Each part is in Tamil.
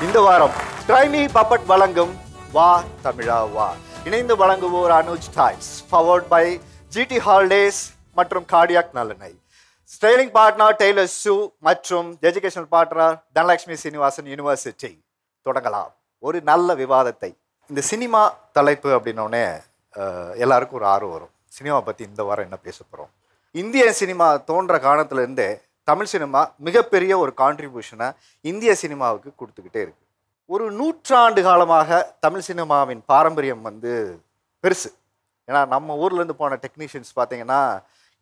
இந்த வாரம் ட்ரைமி பப்பட் வழங்கும் வா தமிழா வா. இணைந்து வழங்குவோர் Anuj times, powered by GT holidays மற்றும் கார்டியாக் நலனை. ஸ்டைலிங் பார்ட்னர் டெய்லர் ஷூ மற்றும் educational partner Dhanalakshmi Srinivasan university. தொடங்கலாம் ஒரு நல்ல விவாதத்தை. இந்த சினிமா தலைப்பு அப்படின்னோடனே எல்லாருக்கும் ஒரு ஆர்வம் வரும். சினிமா பற்றி இந்த வாரம் என்ன பேச போகிறோம். இந்திய சினிமா தோன்ற காலத்துலேருந்தே தமிழ் சினிமா மிகப்பெரிய ஒரு கான்ட்ரிபியூஷனை இந்திய சினிமாவுக்கு கொடுத்துக்கிட்டே இருக்கு. ஒரு 100 ஆண்டு காலமாக தமிழ் சினிமாவின் பாரம்பரியம் பெருசு. ஏன்னா நம்ம ஊர்லேருந்து போன டெக்னீஷியன்ஸ் பார்த்தீங்கன்னா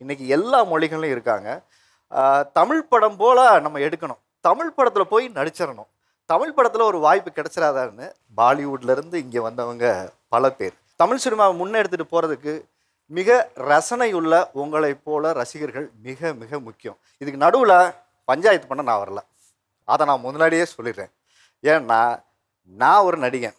இன்றைக்கி எல்லா மொழிகளும் இருக்காங்க. தமிழ் படம் போல் நம்ம எடுக்கணும், தமிழ் படத்தில் போய் நடிச்சிடணும், தமிழ் படத்தில் ஒரு வாய்ப்பு கிடைச்சிடாதான்னு பாலிவுட்லேருந்து இங்கே வந்தவங்க பல பேர். தமிழ் சினிமாவை முன்னெடுத்துகிட்டு போகிறதுக்கு மிக ரசனையுள்ள உங்களை போல ரசிகர்கள் மிக மிக முக்கியம். இதுக்கு நடுவில் பஞ்சாயத்து பண்ண நான் வரல, அதை நான் முன்னாடியே சொல்லிடுறேன். ஏன்னா நான் ஒரு நடிகன்,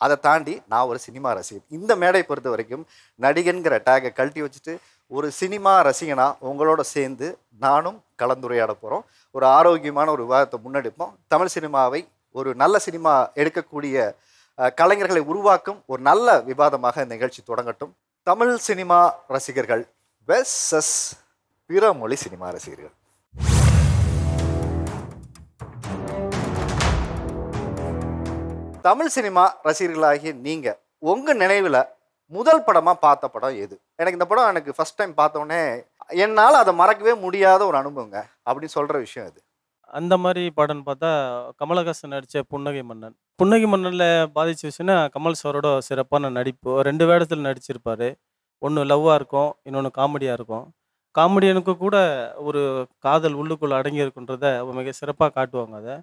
அதை தாண்டி நான் ஒரு சினிமா ரசிகன். இந்த மேடை பொறுத்த வரைக்கும் நடிகன்கிற டேகை கழட்டி வச்சுட்டு ஒரு சினிமா ரசிகனாக உங்களோட சேர்ந்து நானும் கலந்துரையாட போகிறோம். ஒரு ஆரோக்கியமான ஒரு விவாதத்தை முன்னெடுப்போம். தமிழ் சினிமாவை ஒரு நல்ல சினிமா எடுக்கக்கூடிய கலைஞர்களை உருவாக்கும் ஒரு நல்ல விவாதமாக இந்த நிகழ்ச்சி தொடங்கட்டும். தமிழ் சினிமா ரசிகர்கள் வெர்சஸ் பிற மொழி சினிமா ரசிகர்கள். தமிழ் சினிமா ரசிகர்களாகிய நீங்கள் உங்கள் நினைவில் முதல் படமாக பார்த்த படம் எது? இந்த படம் எனக்கு ஃபஸ்ட் டைம் பார்த்தோன்னே என்னால் அதை மறக்கவே முடியாத ஒரு அனுபவங்க அப்படின்னு சொல்கிற விஷயம் இது. அந்த மாதிரி படம்னு பார்த்தா கமலஹாசன் நடித்த புன்னகை மன்னன். புன்னகை மன்னனில் பாதிச்ச விஷயம்னா கமல் சாரோட சிறப்பான நடிப்பு. 2 வேடத்தில் நடிச்சிருப்பார். ஒன்று லவ்வாக இருக்கும், இன்னொன்று காமெடியாக இருக்கும். காமெடியனுக்கு கூட ஒரு காதல் உள்ளுக்குள்ளே அடங்கியிருக்குன்றத மிக சிறப்பாக காட்டுவாங்க அதை.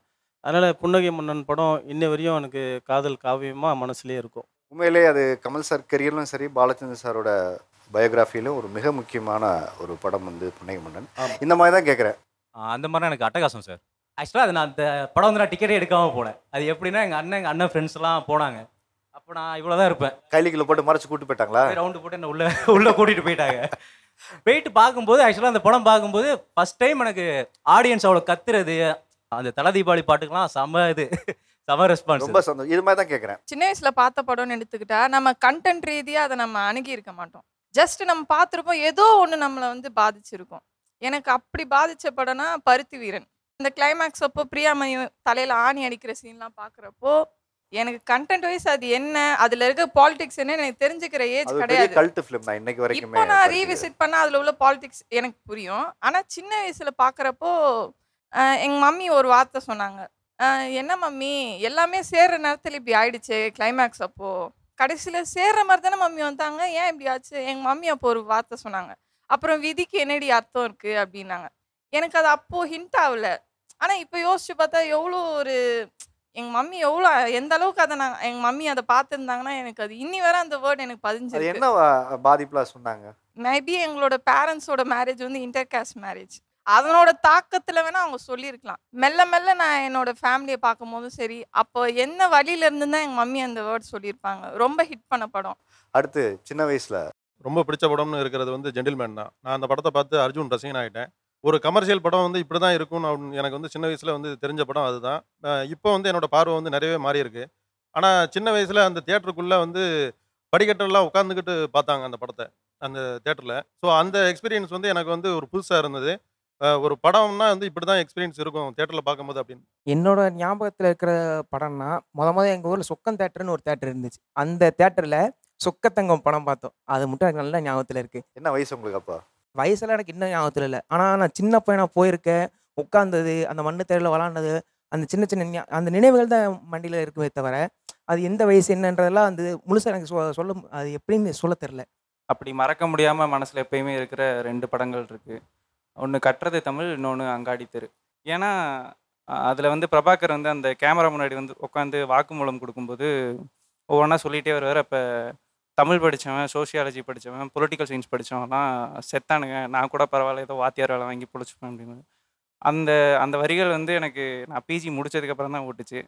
அதனால் புன்னகை மன்னன் படம் இன்ன வரையும் எனக்கு காதல் காவியமாக மனசுலேயே இருக்கும். உண்மையிலே அது கமல் சார் கரியர்லும் சரி, பாலச்சந்திரன் சாரோட பயோகிராஃபியிலும் ஒரு மிக முக்கியமான ஒரு படம் புன்னகை மன்னன். இந்த மாதிரி தான் கேட்குறேன். அந்த மாதிரி எனக்கு அட்டகாசம் சார். ஆக்சுவலாக அது நான் அந்த படம் நான் டிக்கெட்டே எடுக்காமல் போனேன். அது எப்படின்னா எங்கள் அண்ணன் ஃப்ரெண்ட்ஸ்லாம் போனாங்க. அப்போ நான் இவ்வளோ தான் இருப்பேன். கைலிக்குள்ள போட்டு மறைச்சு கூட்டு போயிட்டாங்களா? ரவுண்டு போட்டு என்ன உள்ளே கூட்டிகிட்டு போயிட்டாங்க. போயிட்டு பார்க்கும்போது ஆக்சுவலாக அந்த படம் பார்க்கும்போது ஃபஸ்ட் டைம் எனக்கு ஆடியன்ஸ் அவ்வளோ கத்துறது, அந்த தல தீபாவளி பாட்டுக்கெலாம் செம ரெஸ்பான்ஸ். ரொம்ப சந்தோஷம். இது மாதிரி தான் கேட்குறேன். சின்ன வயசுல பார்த்த படம்னு எடுத்துக்கிட்டா நம்ம கண்டென்ட் ரீதியாக அதை நம்ம அணுகி இருக்க மாட்டோம். ஜஸ்ட் நம்ம பார்த்துருப்போம், ஏதோ ஒன்று நம்மளை பாதிச்சிருக்கும். எனக்கு அப்படி பாதிச்ச படம்னா பருத்தி வீரன். இந்த கிளைமேக்ஸ் அப்போ பிரியாமணி தலையில் ஆணி அடிக்கிற சீன்லாம் பார்க்குறப்போ எனக்கு கண்டென்ட் வைஸ் அது என்ன, அதில் இருக்க பாலிடிக்ஸ் என்ன எனக்கு தெரிஞ்சுக்கிற ஏஜ் கிடையாது. கல்ட் ஃபிலிம் தான் இன்னைக்கு வரைக்கும். இப்போ நான் ரீவிசிட் பண்ணால் அதில் உள்ள பாலிடிக்ஸ் எனக்கு புரியும். ஆனால் சின்ன வயசில் பார்க்குறப்போ எங்கள் மம்மி ஒரு வார்த்தை சொன்னாங்க, என்ன மம்மி எல்லாமே சேர்ற நேரத்தில் இப்படி ஆயிடுச்சு கிளைமேக்ஸ் அப்போது, கடைசியில் சேர்ற மாதிரி தானே மம்மி வந்தாங்க, ஏன் இப்படி ஆச்சு? எங்கள் மம்மி அப்போ ஒரு வார்த்தை சொன்னாங்க, அப்புறம் விதிக்கு என்னடி அர்த்தம் இருக்குது அப்படின்னாங்க. எனக்கு அது அப்போது ஹிண்ட் ஆகலை. ஆனால் இப்போ யோசிச்சு பார்த்தா எவ்வளோ ஒரு எங்கள் மம்மி எந்த அளவுக்கு அதை எங்கள் மம்மி அதை பார்த்துருந்தாங்கன்னா எனக்கு அது இன்னி வரை அந்த வேர்டு எனக்கு பதிஞ்சு. என்ன பாதிப்புலாம் சொன்னாங்க? மேபி எங்களோட பேரண்ட்ஸோட மேரேஜ் இன்டர் காஸ்ட் மேரேஜ், அதனோட தாக்கத்தில் வேணால் அவங்க சொல்லியிருக்கலாம். மெல்ல மெல்ல நான் என்னோட ஃபேமிலியை பார்க்கும் போதும் சரி, அப்போ என்ன வழியிலேருந்து தான் எங்கள் மம்மி அந்த வேர்ட் சொல்லியிருப்பாங்க. ரொம்ப ஹிட் பண்ண படம். அடுத்து சின்ன வயசில் ரொம்ப பிடிச்ச படம்னு இருக்கிறது ஜென்டில்மேன் தான். நான் அந்த படத்தை பார்த்து அர்ஜுன் ரசிகன் ஆகிட்டேன். ஒரு கமர்ஷியல் படம் இப்படி தான் இருக்கும் அப்படின்னு எனக்கு சின்ன வயசில் தெரிஞ்ச படம் அதுதான். இப்போ என்னோட பார்வை நிறையவே மாறி இருக்கு. ஆனால் சின்ன வயசில் அந்த தியேட்டருக்குள்ளே படிக்கட்டெல்லாம் உட்காந்துக்கிட்டு பார்த்தாங்க அந்த படத்தை அந்த தியேட்டரில். ஸோ அந்த எக்ஸ்பீரியன்ஸ் எனக்கு ஒரு புதுசாக இருந்தது. ஒரு படம்னா இப்படி தான் எக்ஸ்பீரியன்ஸ் இருக்கும் தியேட்டரில் பார்க்கும்போது அப்படின்னு. என்னோட ஞாபகத்தில் இருக்கிற படம்னா முதல் எங்கள் ஊரில் சொக்கன் தேட்டர்னு ஒரு தேட்டர் இருந்துச்சு. அந்த தேட்டரில் சொக்கத்தங்கம் படம் பார்த்தோம். அது மட்டும் எனக்கு நல்லா ஞாபகத்தில் இருக்குது. என்ன வயசு உங்களுக்கு அப்போ? வயசுல எனக்கு இன்னும் ஞாபகத்தில் இல்லை. ஆனால் நான் சின்ன பையனாக போயிருக்கேன், உட்காந்தது, அந்த மண்ணு தேரில் விளாண்டது, அந்த சின்ன சின்ன அந்த நினைவுகள் தான் மண்டியில் இருக்குமே தவிர அது எந்த வயசு என்னன்றதெல்லாம் முழுசாக எனக்கு சொல்ல அது எப்படின்னு சொல்ல தெரில. அப்படி மறக்க முடியாமல் மனசில் எப்பயுமே இருக்கிற 2 படங்கள் இருக்குது. ஒன்று கட்டுறது தமிழ், இன்னொன்று அங்காடி தெரு. ஏன்னா அதில் பிரபாகர் அந்த கேமரா முன்னாடி உட்காந்து வாக்குமூலம் கொடுக்கும்போது ஒவ்வொன்றா சொல்லிகிட்டே வருவார். அப்போ தமிழ் படித்தவன், சோஷியாலஜி படித்தவன், பொலிட்டிக்கல் சயின்ஸ் படித்தவன்லாம் செத்தானுங்க, நான் கூட பரவாயில்ல ஏதோ வாத்தியார் வேலை வாங்கி பிடிச்சிப்பேன் அப்படின்னு. அந்த அந்த வரிகள் எனக்கு நான் பிஜி முடிச்சதுக்கப்புறம் தான் ஓட்டுச்சு.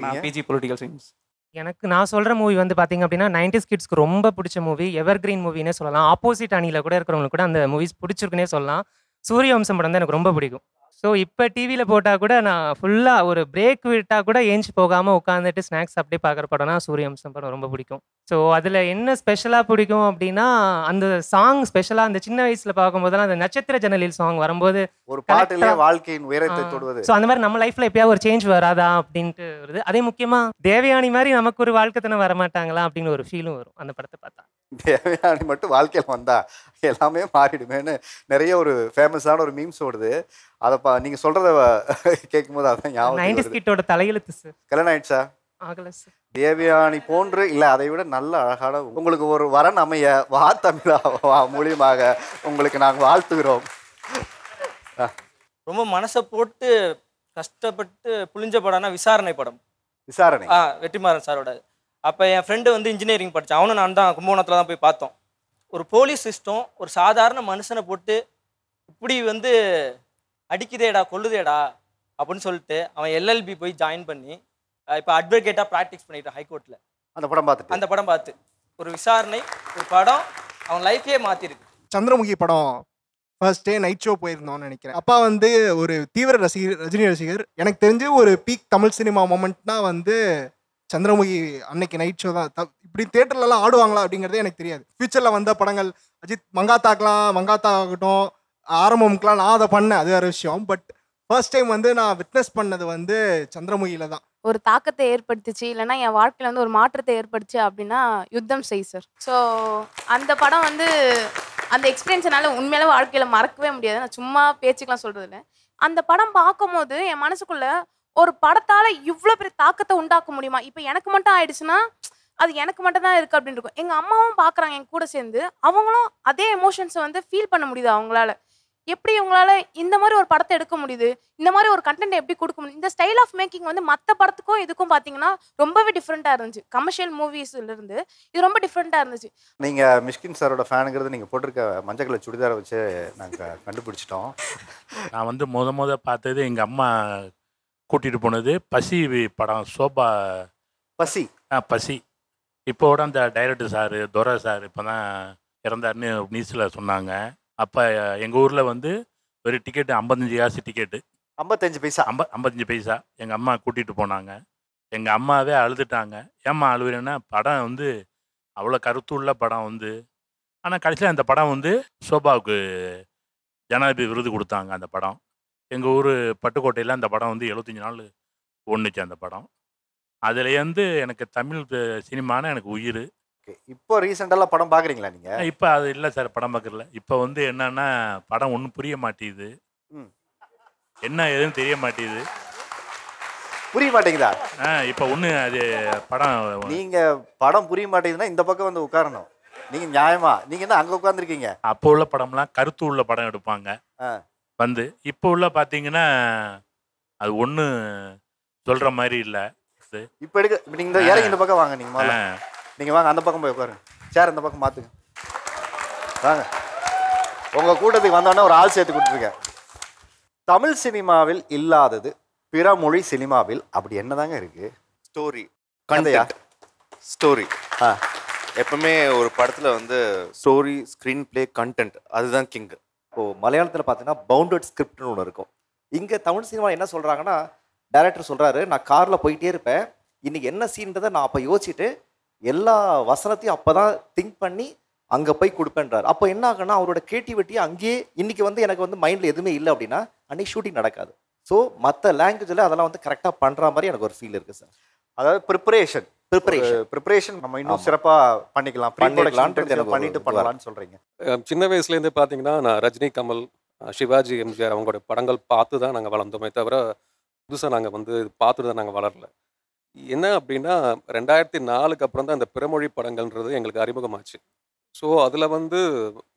நான் பிஜி பொலிட்டிக்கல் சயின்ஸ். எனக்கு நான் சொல்கிற மூவி பார்த்தீங்க அப்படின்னா 90s கிட்ஸ்க்கு ரொம்ப பிடிச்ச மூவி, எவர்கிரீன் மூவினே சொல்லலாம். ஆப்போசிட் அணியில் கூட இருக்கிறவங்களுக்கு கூட அந்த மூவிஸ் பிடிச்சிருக்குன்னே சொல்லலாம். சூரியவம்சம் படம் தான் எனக்கு ரொம்ப பிடிக்கும். ஸோ இப்போ டிவியில் போட்டால் கூட நான் ஃபுல்லாக ஒரு பிரேக் விட்டால் கூட ஏஞ்சி போகாமல் உட்காந்துட்டு ஸ்நாக்ஸ் அப்படியே பார்க்குற படம்னா சூரியவம்சம் படம் ரொம்ப பிடிக்கும். ஸோ அதில் என்ன ஸ்பெஷலாக பிடிக்கும் அப்படின்னா அந்த சாங் ஸ்பெஷலாக அந்த சின்ன வயசில் பார்க்கும்போதெல்லாம் அந்த நட்சத்திர ஜன்னலில் சாங் வரும்போது ஒரு பாட்டிலே வாழ்க்கையின் உயரத்தை தொடுவது. ஸோ அந்த மாதிரி நம்ம லைஃப்பில் எப்பயாவது ஒரு சேஞ்ச் வராதா அப்படின்ட்டு வருது. அதே முக்கியமாக தேவயானி மாதிரி நமக்கு ஒரு வாழ்க்கை தானே வரமாட்டாங்களா அப்படின்னு ஒரு ஃபீலும் வரும் அந்த படத்தை பார்த்தா. தேவயானி மட்டும் வாழ்க்கையில் வந்தா எல்லாமே மாறிடுமேன்னு நிறைய ஒரு ஃபேமஸான ஒரு மீம்ஸ் ஓடுது. அதை நீங்கள் சொல்கிறத கேட்கும்போது அதான் ஞாபகம். 90s கிட்டோட தலையெழுத்து சார். கல்யாணம் ஆயிடுச்சா? ஆகலை சார். தேவயானி போன்று இல்லை, அதை விட நல்ல அழகான உங்களுக்கு ஒரு வரன் அமைய வா தமிழா வா மூலியமாக உங்களுக்கு நாங்கள் வாழ்த்துகிறோம். ரொம்ப மனசை போட்டு கஷ்டப்பட்டு புளிஞ்ச படம்னா விசாரணை படம். விசாரணை வெற்றிமாறன் சாரோட. அப்போ என் ஃப்ரெண்டு வந்து இன்ஜினியரிங் படித்தான். அவனும் நான் தான் கும்பகோணத்தில் தான் போய் பார்த்தோம். ஒரு போலீஸ் சிஸ்டம் ஒரு சாதாரண மனுஷனை போட்டு இப்படி வந்து அடிக்குதேடா கொள்ளுதேடா அப்படின்னு சொல்லிட்டு அவன் எல்எல்பி போய் ஜாயின் பண்ணி இப்போ அட்வொகேட்டாக ப்ராக்டிஸ் பண்ணிட்டான் ஹைகோர்ட்டில். அந்த படம் பார்த்து ஒரு விசாரணை ஒரு படம் அவன் லைஃபே மாற்றிருக்கு. சந்திரமுகி படம் ஃபர்ஸ்ட் டே நைட் ஷோ போயிருந்தோம்னு நினைக்கிறேன். அப்பா வந்து ஒரு தீவிர ரசிகர், ரஜினி ரசிகர். எனக்கு தெரிஞ்சு ஒரு பீக் தமிழ் சினிமா மொமெண்ட்னா வந்து சந்திரமுகி அன்னைக்கு நைட் ஷோ தான். இப்படி தேட்டர்லலாம் ஆடுவாங்களா அப்படிங்கிறதே எனக்கு தெரியாது. ஃபியூச்சரில் வந்த படங்கள் அஜித் மங்காத்தா ஆகட்டும், ஆரம்பம்க்கெலாம் நான் அதை பண்ணேன், அது வேறு விஷயம். பட் ஃபர்ஸ்ட் டைம் வந்து நான் விட்னஸ் பண்ணது வந்து சந்திரமுகியில தான். ஒரு தாக்கத்தை ஏற்படுத்துச்சு, இல்லைன்னா என் வாழ்க்கையில் வந்து ஒரு மாற்றத்தை ஏற்படுச்சு அப்படின்னா யுத்தம் செய் சார். ஸோ அந்த படம் வந்து அந்த எக்ஸ்பீரியன்ஸ் என்னால் உண்மையிலே வாழ்க்கையில் மறக்கவே முடியாது. நான் சும்மா பேச்சுக்கெலாம் சொல்கிறது இல்லை. அந்த படம் பார்க்கும்போது என் மனசுக்குள்ள ஒரு படத்தால் இவ்வளோ பெரிய தாக்கத்தை உண்டாக்க முடியுமா, இப்போ எனக்கு மட்டும் ஆயிடுச்சுன்னா அது எனக்கு மட்டும் தான் இருக்குது அப்படின்னு இருக்கும். எங்கள் அம்மாவும் பார்க்குறாங்க என் கூட சேர்ந்து, அவங்களும் அதே எமோஷன்ஸை வந்து ஃபீல் பண்ண முடியுது அவங்களால. எப்படி இவங்களால இந்த மாதிரி ஒரு படத்தை எடுக்க முடியுது, இந்த மாதிரி ஒரு கண்டென்ட் எப்படி கொடுக்க முடியுது. இந்த ஸ்டைல் ஆஃப் மேக்கிங் வந்து மற்ற படத்துக்கும் இதுக்கும் பார்த்தீங்கன்னா ரொம்பவே டிஃப்ரெண்ட்டாக இருந்துச்சு. கமர்ஷியல் மூவிஸ்லேருந்து இது ரொம்ப டிஃப்ரெண்ட்டாக இருந்துச்சு. நீங்கள் மிஷ்கின் சாரோட ஃபேனுங்கிறது நீங்கள் போட்டிருக்க மஞ்சள் கலர் சுடிதாரை வச்சு நாங்கள் கண்டுபிடிச்சிட்டோம். நான் வந்து முத பார்த்தது எங்கள் அம்மா கூட்டிகிட்டு போனது பசி படம். சோபா பசி. இப்போட அந்த டைரக்டர் சார் துரை சார் இப்போ தான் இறந்தாருன்னு நியூஸில் சொன்னாங்க. அப்போ எங்கள் ஊரில் வந்து ஒரு டிக்கெட்டு 55 காசு டிக்கெட்டு, 55 பைசா. எங்கள் அம்மா கூட்டிகிட்டு போனாங்க. எங்கள் அம்மாவே அழுதுட்டாங்க. ஏம்மா அழுவுறேன்னா, படம் வந்து அவ்வளோ கருத்துள்ள படம் வந்து. ஆனால் கடைசியில் அந்த படம் வந்து சோபாவுக்கு ஜனாதிபதி விருது கொடுத்தாங்க. அந்த படம் எங்கள் ஊர் பட்டுக்கோட்டையில் அந்த படம் வந்து 75 நாள் ஓடுனுச்சு அந்த படம். அதுலேருந்து எனக்கு தமிழ் சினிமானா எனக்கு உயிர். இப்போ ரீசெண்டாக படம் பார்க்குறீங்களா நீங்கள்? இப்போ அது இல்லை சார், படம் பார்க்குறல. இப்போ வந்து என்னன்னா படம் ஒன்றும் புரிய மாட்டேங்குது, என்ன ஏதுன்னு தெரிய மாட்டேங்குது. புரிய மாட்டேங்குதா? இப்போ ஒன்று அது படம் நீங்கள் படம் புரிய மாட்டேங்குதுன்னா இந்த பக்கம் வந்து உட்காரணும். நீங்கள் நியாயமா நீங்கள் என்ன அங்கே உட்காந்துருக்கீங்க? அப்போ உள்ள படம்லாம் கருத்து உள்ள படம் எடுப்பாங்க வந்து. இப்போ உள்ள பார்த்தீங்கன்னா அது ஒன்று சொல்கிற மாதிரி இல்லை. இப்போ நீங்கள் இறங்கி இந்த பக்கம் வாங்க. நீங்கள் வாங்க, அந்த பக்கம் போய் உட்காருங்க. சேர் இந்த பக்கம் மாற்றுங்க. வாங்க, உங்கள் கூட்டத்துக்கு வந்தோடனே ஒரு ஆள் சேர்த்து கொடுத்துருக்கேன். தமிழ் சினிமாவில் இல்லாதது பிற மொழி சினிமாவில் அப்படி என்னதாங்க இருக்கு? Story, content. ஸ்டோரி எப்பவுமே ஒரு படத்தில் வந்து ஸ்டோரி, ஸ்க்ரீன் பிளே, கண்டென்ட் அதுதான் கிங். இப்போது மலையாளத்தில் பார்த்தீங்கன்னா பவுண்டட் ஸ்கிரிப்ட்னு ஒன்று இருக்கும். இங்கே தமிழ் சினிமா என்ன சொல்கிறாங்கன்னா, டைரக்டர் சொல்கிறாரு, நான் காரில் போயிட்டே இருப்பேன், இன்றைக்கி என்ன சீன்றதை நான் அப்போ யோசிச்சுட்டு எல்லா வசனத்தையும் அப்போ தான் திங்க் பண்ணி அங்கே போய் கொடுப்பேன்றார். அப்போ என்ன ஆகுன்னா அவரோட கிரியேட்டிவிட்டி அங்கேயே. இன்றைக்கி வந்து எனக்கு வந்து மைண்டில் எதுவுமே இல்லை அப்படின்னா அன்றைக்கி ஷூட்டிங் நடக்காது. ஸோ மற்ற லாங்குவேஜில் அதெல்லாம் வந்து கரெக்டாக பண்ணுற மாதிரி எனக்கு ஒரு ஃபீல் இருக்குது சார். அதாவது ப்ரிப்பரேஷன் நம்ம இன்னும் சிறப்பாக பண்ணிக்கலாம், பண்ணிட்டு பண்ணலாம்னு சொல்கிறீங்க. சின்ன வயசுலேருந்தே பார்த்தீங்கன்னா நான் ரஜினி, கமல், சிவாஜி, எம்ஜிஆர் அவங்களோட படங்கள் பார்த்து தான் நாங்கள் வளர்ந்தோமே தவிர புதுசாக நாங்கள் வந்து பார்த்துட்டு தான் நாங்கள் வளரல. என்ன அப்படின்னா 2004க்கு அப்புறம் தான் அந்த பிறமொழி படங்கள்ன்றது எங்களுக்கு அறிமுகமாச்சு. ஸோ அதில் வந்து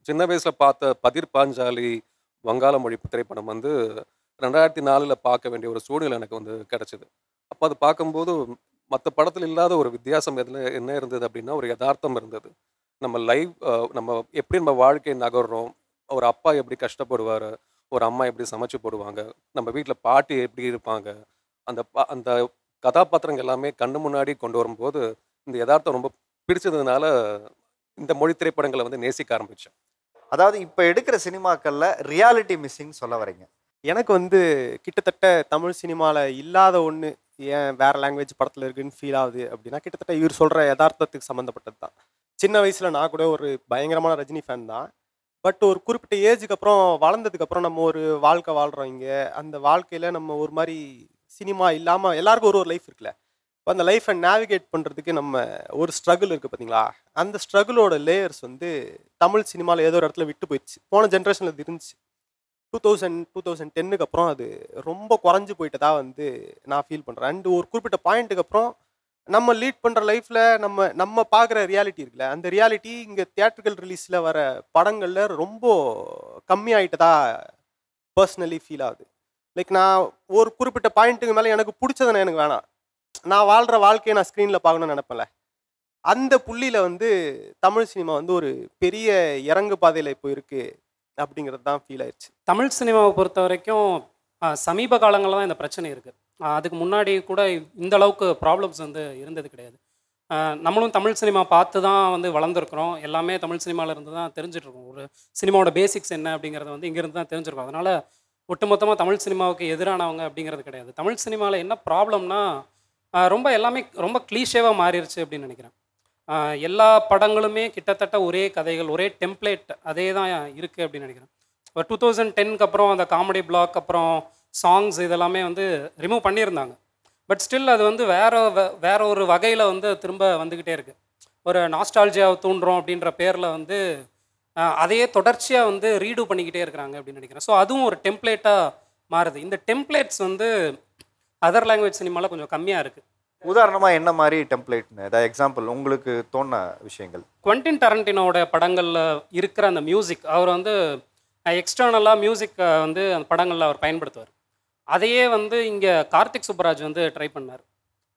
சின்ன வயசில் பார்த்த பதிர் பாஞ்சாலி வங்காள மொழி திரைப்படம் வந்து 2004 பார்க்க வேண்டிய ஒரு சூழ்நிலை எனக்கு வந்து கிடச்சிது. அப்போ அது பார்க்கும்போது மற்ற படத்தில் இல்லாத ஒரு வித்தியாசம் என்ன இருந்தது அப்படின்னா ஒரு யதார்த்தம் இருந்தது. நம்ம நம்ம எப்படி நம்ம வாழ்க்கை நகர்றோம், ஒரு அப்பா எப்படி கஷ்டப்படுவார், ஒரு அம்மா எப்படி சமைச்சு போடுவாங்க, நம்ம வீட்டில் பாட்டி எப்படி இருப்பாங்க, அந்த கதாபாத்திரங்கள் எல்லாமே கண்ணு முன்னாடி கொண்டு வரும்போது இந்த யதார்த்தம் ரொம்ப பிடிச்சதுனால இந்த மொழி திரைப்படங்களை வந்து நேசிக்க ஆரம்பித்தேன். அதாவது இப்போ எடுக்கிற சினிமாக்களில் ரியாலிட்டி மிஸ்ஸிங் சொல்ல வரீங்க. எனக்கு வந்து கிட்டத்தட்ட தமிழ் சினிமாவில் இல்லாத ஒன்று ஏன் வேறு லாங்குவேஜ் படத்தில் இருக்குன்னு ஃபீல் ஆகுது அப்படின்னா, கிட்டத்தட்ட இவர் சொல்கிற யதார்த்தத்துக்கு சம்மந்தப்பட்டது தான். சின்ன வயசில் நான் கூட ஒரு பயங்கரமான ரஜினி ஃபேன் தான். பட் ஒரு குறிப்பிட்ட ஏஜுக்கு அப்புறம் வளர்ந்ததுக்கப்புறம் நம்ம ஒரு வாழ்க்கை வாழ்கிறோம் இங்கே. அந்த வாழ்க்கையில் நம்ம ஒரு மாதிரி சினிமா இல்லாமல் எல்லாருக்கும் ஒரு லைஃப் இருக்குல்ல. இப்போ அந்த லைஃப்பை நேவிகேட் பண்ணுறதுக்கு நம்ம ஒரு ஸ்ட்ரகிள் இருக்குது பார்த்தீங்களா, அந்த ஸ்ட்ரகிளோட லேயர்ஸ் வந்து தமிழ் சினிமாவில் ஏதோ ஒரு இடத்துல விட்டு போயிடுச்சு. போன ஜென்ரேஷனில் இது இருந்துச்சு. 2010க்கு அப்புறம் அது ரொம்ப குறைஞ்சி போயிட்டதா வந்து நான் ஃபீல் பண்ணுறேன். அண்டு ஒரு குறிப்பிட்ட பாயிண்ட்டுக்கு அப்புறம் நம்ம லீட் பண்ணுற லைஃப்பில் நம்ம பார்க்குற ரியாலிட்டி இருக்குல்ல, அந்த ரியாலிட்டி இங்கே தியேட்ரிக்கல் ரிலீஸில் வர படங்களில் ரொம்ப கம்மியாயிட்டதா பர்சனலி ஃபீல் ஆகுது. லைக் நான் ஒரு குறிப்பிட்ட பாயிண்ட்டுக்கு மேலே எனக்கு பிடிச்சதுன்னா எனக்கு வேணாம், நான் வாழ்கிற வாழ்க்கையை நான் ஸ்க்ரீனில் பார்க்கணும்னு நினைப்பேன்ல, அந்த புள்ளியில் வந்து தமிழ் சினிமா வந்து ஒரு பெரிய இறங்கு பாதையில் இப்போ இருக்குது அப்படிங்கிறது தான் ஃபீல் ஆயிடுச்சு. தமிழ் சினிமாவை பொறுத்த வரைக்கும் சமீப காலங்களில் தான் இந்த பிரச்சனை இருக்குது. அதுக்கு முன்னாடி கூட இந்த அளவுக்கு ப்ராப்ளம்ஸ் வந்து இருந்தது கிடையாது. நம்மளும் தமிழ் சினிமா பார்த்து தான் வந்து வளர்ந்துருக்குறோம். எல்லாமே தமிழ் சினிமாவில் இருந்து தான் தெரிஞ்சிட்ருக்கோம். ஒரு சினிமாவோட பேசிக்ஸ் என்ன அப்படிங்கிறத வந்து இங்கேருந்து தான் தெரிஞ்சிருக்கோம். அதனால் ஒட்டுமொத்தமாக தமிழ் சினிமாவுக்கு எதிரானவங்க அப்படிங்கிறது கிடையாது. தமிழ் சினிமாவில் என்ன ப்ராப்ளம்னா எல்லாமே ரொம்ப க்ளீஷேவாக மாறிடுச்சு அப்படின்னு நினைக்கிறேன். எல்லா படங்களுமே கிட்டத்தட்ட ஒரே கதைகள், ஒரே டெம்ப்ளேட் அதே தான் இருக்குது அப்படின்னு நினைக்கிறேன். ஒரு 2010க்கு அப்புறம் அந்த காமெடி பிளாக், அப்புறம் சாங்ஸ் இதெல்லாமே வந்து ரிமூவ் பண்ணியிருந்தாங்க. பட் ஸ்டில் அது வந்து வேற ஒரு வகையில் வந்து திரும்ப வந்துக்கிட்டே இருக்குது. ஒரு நாஸ்டால்ஜியாவை தூண்டுறோம் அப்படின்ற பேரில் வந்து அதையே தொடர்ச்சியாக வந்து ரீடூ பண்ணிக்கிட்டே இருக்கிறாங்க அப்படின்னு நினைக்கிறேன். ஸோ அதுவும் ஒரு டெம்ப்ளேட்டாக மாறுது. இந்த டெம்ப்ளேட்ஸ் வந்து அதர் லாங்குவேஜ் சினிமாவில் கொஞ்சம் கம்மியாக இருக்குது. உதாரணமாக என்ன மாதிரி டெம்ப்ளேட்னு ஏதாவது எக்ஸாம்பிள் உங்களுக்கு தோண விஷயங்கள்? குவென்டின் டரண்டினோட படங்களில் இருக்கிற அந்த மியூசிக், அவர் வந்து எக்ஸ்டர்னலாக மியூசிக் வந்து அந்த படங்களில் அவர் பயன்படுத்துவார். அதையே வந்து இங்கே கார்த்திக் சுப்பராஜ் வந்து ட்ரை பண்ணார்.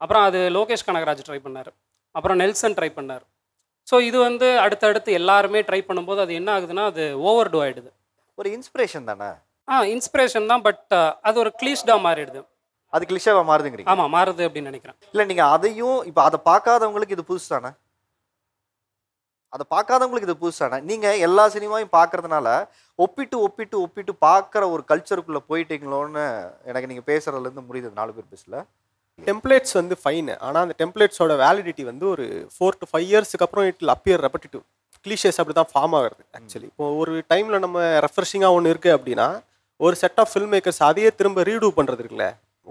அப்புறம் அது லோகேஷ் கனகராஜ் ட்ரை பண்ணார். அப்புறம் நெல்சன் ட்ரை பண்ணார். ஸோ இது வந்து அடுத்தடுத்து எல்லாருமே ட்ரை பண்ணும்போது அது என்ன ஆகுதுன்னா அது ஓவர் டூ ஆகிடுது. ஒரு இன்ஸ்பிரேஷன் தானே? இன்ஸ்பிரேஷன் தான். பட் அது ஒரு கிளீஷ்டாக மாறிடுது. அது கிளிஷாவாக மாறுதுங்கிறீங்க? ஆமாம், மாறுது அப்படின்னு நினைக்கிறேன். இல்லை, நீங்கள் அதையும் இப்போ அதை பார்க்காதவங்களுக்கு இது புதுசு தானே? அதை பார்க்காதவங்களுக்கு இது புதுசு தானே? நீங்கள் எல்லா சினிமாவையும் பார்க்கறதுனால ஒப்பிட்டு பார்க்குற ஒரு கல்ச்சருக்குள்ளே போயிட்டீங்களோன்னு எனக்கு நீங்கள் பேசுகிறதுலேருந்து முடியுது. 4 பேர் பேசல. டெம்ப்ளேட்ஸ் வந்து ஃபைனு. ஆனால் அந்த டெம்ப்ளேட்ஸோட வேலிடிட்டி வந்து ஒரு 4 to 5 இயர்ஸுக்கு அப்புறம் இட் அப்பியர் ரெப்படிட்டிவ். கிளீஷேஸ் அப்படி தான் ஃபார்ம் ஆகுறது. ஆக்சுவலி இப்போ ஒரு டைமில் நம்ம ரெஃப்ரெஷிங்காக ஒன்று இருக்குது அப்படின்னா ஒரு செட் ஆஃப் ஃபில்ம் மேக்கர்ஸ் அதையே திரும்ப ரீடூ பண்ணுறது இருக்குல்ல.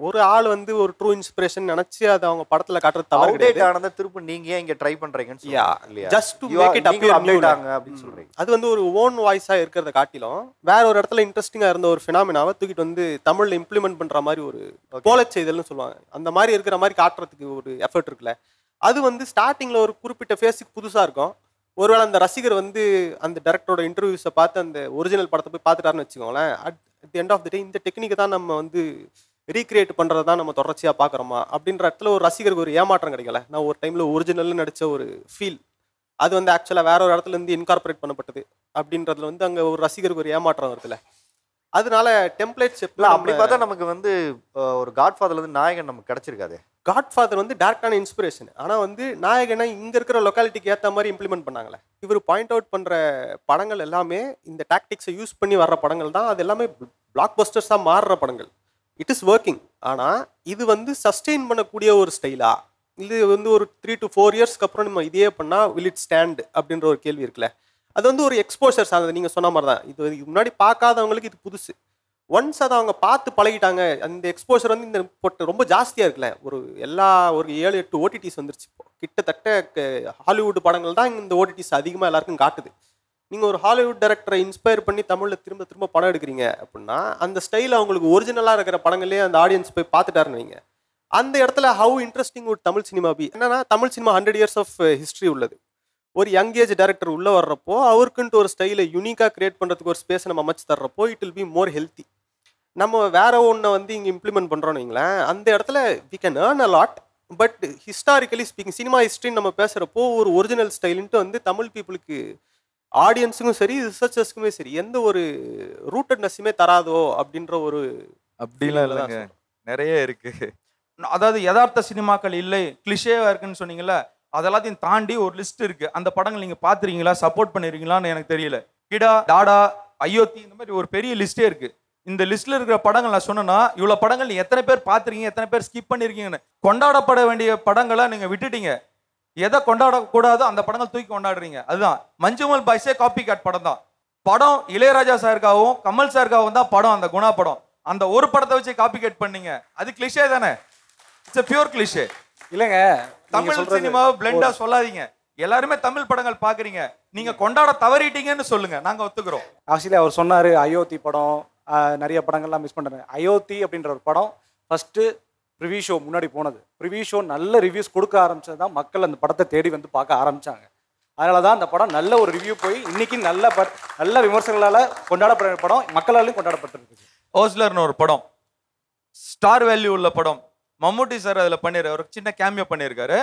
ஒரு ஆள் வந்து ஒரு ட்ரூ இன்ஸ்பிரேஷன் நினைச்சு அதை அவங்க படத்துல காட்டுறது தவறு ஆனதை திரும்ப நீங்க ஏன் இங்க ட்ரை பண்றீங்கன்னு just to make it appear new அப்படின்னு சொல்றீங்க. அது வந்து ஒரு ஓன் வாய்ஸா இருக்கிறத காட்டிலும் வேற ஒரு இடத்துல இன்ட்ரெஸ்டிங்கா இருந்த ஒரு ஃபினாமினாவை தூக்கிட்டு வந்து தமிழ்ல இம்ப்ளிமெண்ட் பண்ற மாதிரி ஒரு போலச் செய்தல்னு சொல்லுவாங்க. அந்த மாதிரி இருக்கிற மாதிரி காட்டுறதுக்கு ஒரு எஃபர்ட் இருக்குல்ல. அது வந்து ஸ்டார்டிங்ல ஒரு குறிப்பிட்ட ஃபேஸுக்கு புதுசா இருக்கும். ஒருவேளை அந்த ரசிகர் வந்து அந்த டைரக்டரோட இன்டர்வியூஸை பார்த்து அந்த ஒரிஜினல் படத்தை போய் பார்த்துட்டாருன்னு வச்சுக்கோங்களேன், at the end of the day இந்த டெக்னிக்கை தான் நம்ம வந்து ரீக்ரியேட் பண்ணுறது தான் நம்ம தொடர்ச்சியாக பார்க்குறோமா அப்படின்ற இடத்துல ஒரு ரசிகருக்கு ஒரு ஏமாற்றம் கிடைக்கல. நான் ஒரு டைமில் ஒரிஜினல்னு நடித்த ஒரு ஃபீல் அது வந்து ஆக்சுவலாக வேற ஒரு இடத்துலேருந்து இன்கார்பரேட் பண்ணப்பட்டது அப்படின்றதுல வந்து அங்கே ஒரு ரசிகருக்கு ஒரு ஏமாற்றம் வருதுல்ல. அதனால டெம்ப்ளேட்ஸ் அப்படி பார்த்தா நமக்கு வந்து ஒரு காட்ஃபாதர்லேருந்து நாயகன் நமக்கு கிடச்சிருக்காது. காட்ஃபாதர் வந்து டேரக்டான இன்ஸ்பிரேஷன். ஆனால் வந்து நாயகனை இங்கே இருக்கிற லொக்காலிட்டிக்கு ஏற்ற மாதிரி இம்ப்ளிமெண்ட் பண்ணாங்களே. இவர் பாயிண்ட் அவுட் பண்ணுற படங்கள் எல்லாமே இந்த டாக்டிக்ஸை யூஸ் பண்ணி வர்ற படங்கள் தான். அது எல்லாமே பிளாக் பஸ்டர்ஸாக மாறுற படங்கள். It is working. ஆனால் இது வந்து சஸ்டெயின் பண்ணக்கூடிய ஒரு ஸ்டைலா, இது வந்து ஒரு 3 to 4 இயர்ஸ்க்கு அப்புறம் நம்ம இதே பண்ணால் வில் இட் ஸ்டாண்ட் அப்படின்ற ஒரு கேள்வி இருக்குல்ல. அது வந்து ஒரு எக்ஸ்போஷர்ஸ். அது நீங்கள் சொன்ன மாதிரி தான். இது முன்னாடி பார்க்காதவங்களுக்கு இது புதுசு. ஒன்ஸ் அதை அவங்க பார்த்து பழகிட்டாங்க. அந்த எக்ஸ்போஷர் வந்து இந்த ரொம்ப ஜாஸ்தியாக இருக்குல்ல. ஒரு 7-8 ஓடிடிஸ் வந்துருச்சு. கிட்டத்தட்ட ஹாலிவுட் படங்கள் தான் இந்த ஓடிடிஸ் அதிகமாக எல்லாருக்கும் காட்டுது. நீங்கள் ஒரு ஹாலிவுட் டைரக்டரை இன்ஸ்பயர் பண்ணி தமிழில் திரும்ப படம் எடுக்கிறீங்க அப்படின்னா அந்த ஸ்டைல் அவங்களுக்கு ஒரிஜினலாக இருக்கிற படங்களே அந்த ஆடியன்ஸ் போய் பார்த்துட்டாருன்னு வைங்க. அந்த இடத்துல ஹவு இன்ட்ரெஸ்டிங் ஒரு தமிழ் சினிமா பி என்னன்னா, Tamil cinema 100 years of history உள்ளது. ஒரு யங் ஏஜ் டைரக்டர் உள்ளே வர்றப்போ அவருக்குன்ட்டு ஒரு ஸ்டைலை யூனிக்காக கிரியேட் பண்ணுறதுக்கு ஒரு ஸ்பேஸை நம்ம அமைச்சு தர்றப்போ it will be more healthy. நம்ம வேற ஒன்றை வந்து இங்கே இம்ப்ளிமெண்ட் பண்ணுறோன்னு வைங்களேன், அந்த இடத்துல we can earn a lot. But historically speaking cinema ஹிஸ்ட்ரின்னு நம்ம பேசுகிறப்போ ஒரு ஒரிஜினல் ஸ்டைலுன்ட்டு வந்து தமிழ் பீப்புளுக்கு ஆடியன்ஸுக்கும் சரி ரிசர்ச்சர்ஸ்க்குமே சரி எந்த ஒரு ரூட்டட்னஸுமே தராதோ அப்படின்ற ஒரு அப்படிலாம் இல்லைங்க, நிறைய இருக்கு. அதாவது யதார்த்த சினிமாக்கள் இல்லை, கிளிஷேவா இருக்குன்னு சொன்னீங்கல்ல, அதெல்லாத்தையும் தாண்டி ஒரு லிஸ்ட் இருக்கு. அந்த படங்கள் நீங்க பாத்துறீங்களா, சப்போர்ட் பண்ணிருக்கீங்களான்னு எனக்கு தெரியல. கிடா, டாடா, அயோத்தி, இந்த மாதிரி ஒரு பெரிய லிஸ்டே இருக்கு. இந்த லிஸ்ட்ல இருக்கிற படங்கள் நான் சொன்னேன்னா இவ்வளோ படங்கள் நீ எத்தனை பேர் பார்த்துருக்கீங்க, எத்தனை பேர் ஸ்கிப் பண்ணியிருக்கீங்கன்னு. கொண்டாடப்பட வேண்டிய படங்களை நீங்கள் விட்டுட்டீங்க. எதை கொண்டாடக்கூடாதோ அந்த படங்கள் தூக்கி கொண்டாடுறீங்க. அதுதான் மஞ்சுமல் பாய்ஸே காப்பி கேட் படம் தான். படம் இளையராஜா சாருக்காகவும் கமல் சாருக்காகவும் தான் படம். அந்த குணா படம் அந்த ஒரு படத்தை வச்சு காப்பி கேட் பண்ணீங்க. அது கிளிஷே தானே, இட்ஸ் a பியூர் கிளிஷே. இல்லைங்க, தமிழ் சினிமாவை பிளெண்டா சொல்லாதீங்க. எல்லாருமே தமிழ் படங்கள் பாக்குறீங்க, நீங்க கொண்டாட தவறிட்டீங்கன்னு சொல்லுங்க, நாங்க ஒத்துக்கிறோம். ஆக்சுவலி அவர் சொன்னார் அயோத்தி படம் நிறைய படங்கள்லாம் மிஸ் பண்ணுறேன். அயோத்தி அப்படின்ற ஒரு படம் ஃபஸ்ட்டு ப்ரிவியூ ஷோ முன்னாடி போனது. ப்ரிவியூ ஷோ நல்ல ரிவ்யூஸ் கொடுக்க ஆரம்பிச்சது தான் மக்கள் அந்த படத்தை தேடி வந்து பார்க்க ஆரம்பித்தாங்க. அதனால தான் அந்த படம் நல்ல ஒரு ரிவ்யூ போய் இன்னைக்கு நல்ல விமர்சகங்களால் கொண்டாடப்படுற படம், மக்களாலையும் கொண்டாடப்பட்டிருக்கு. ஓஸ்லர்னு ஒரு படம், ஸ்டார் வேல்யூ உள்ள படம். மம்முட்டி சார் அதில் பண்ணியிருக்காரு, ஒரு சின்ன கேமியோ பண்ணியிருக்காரு.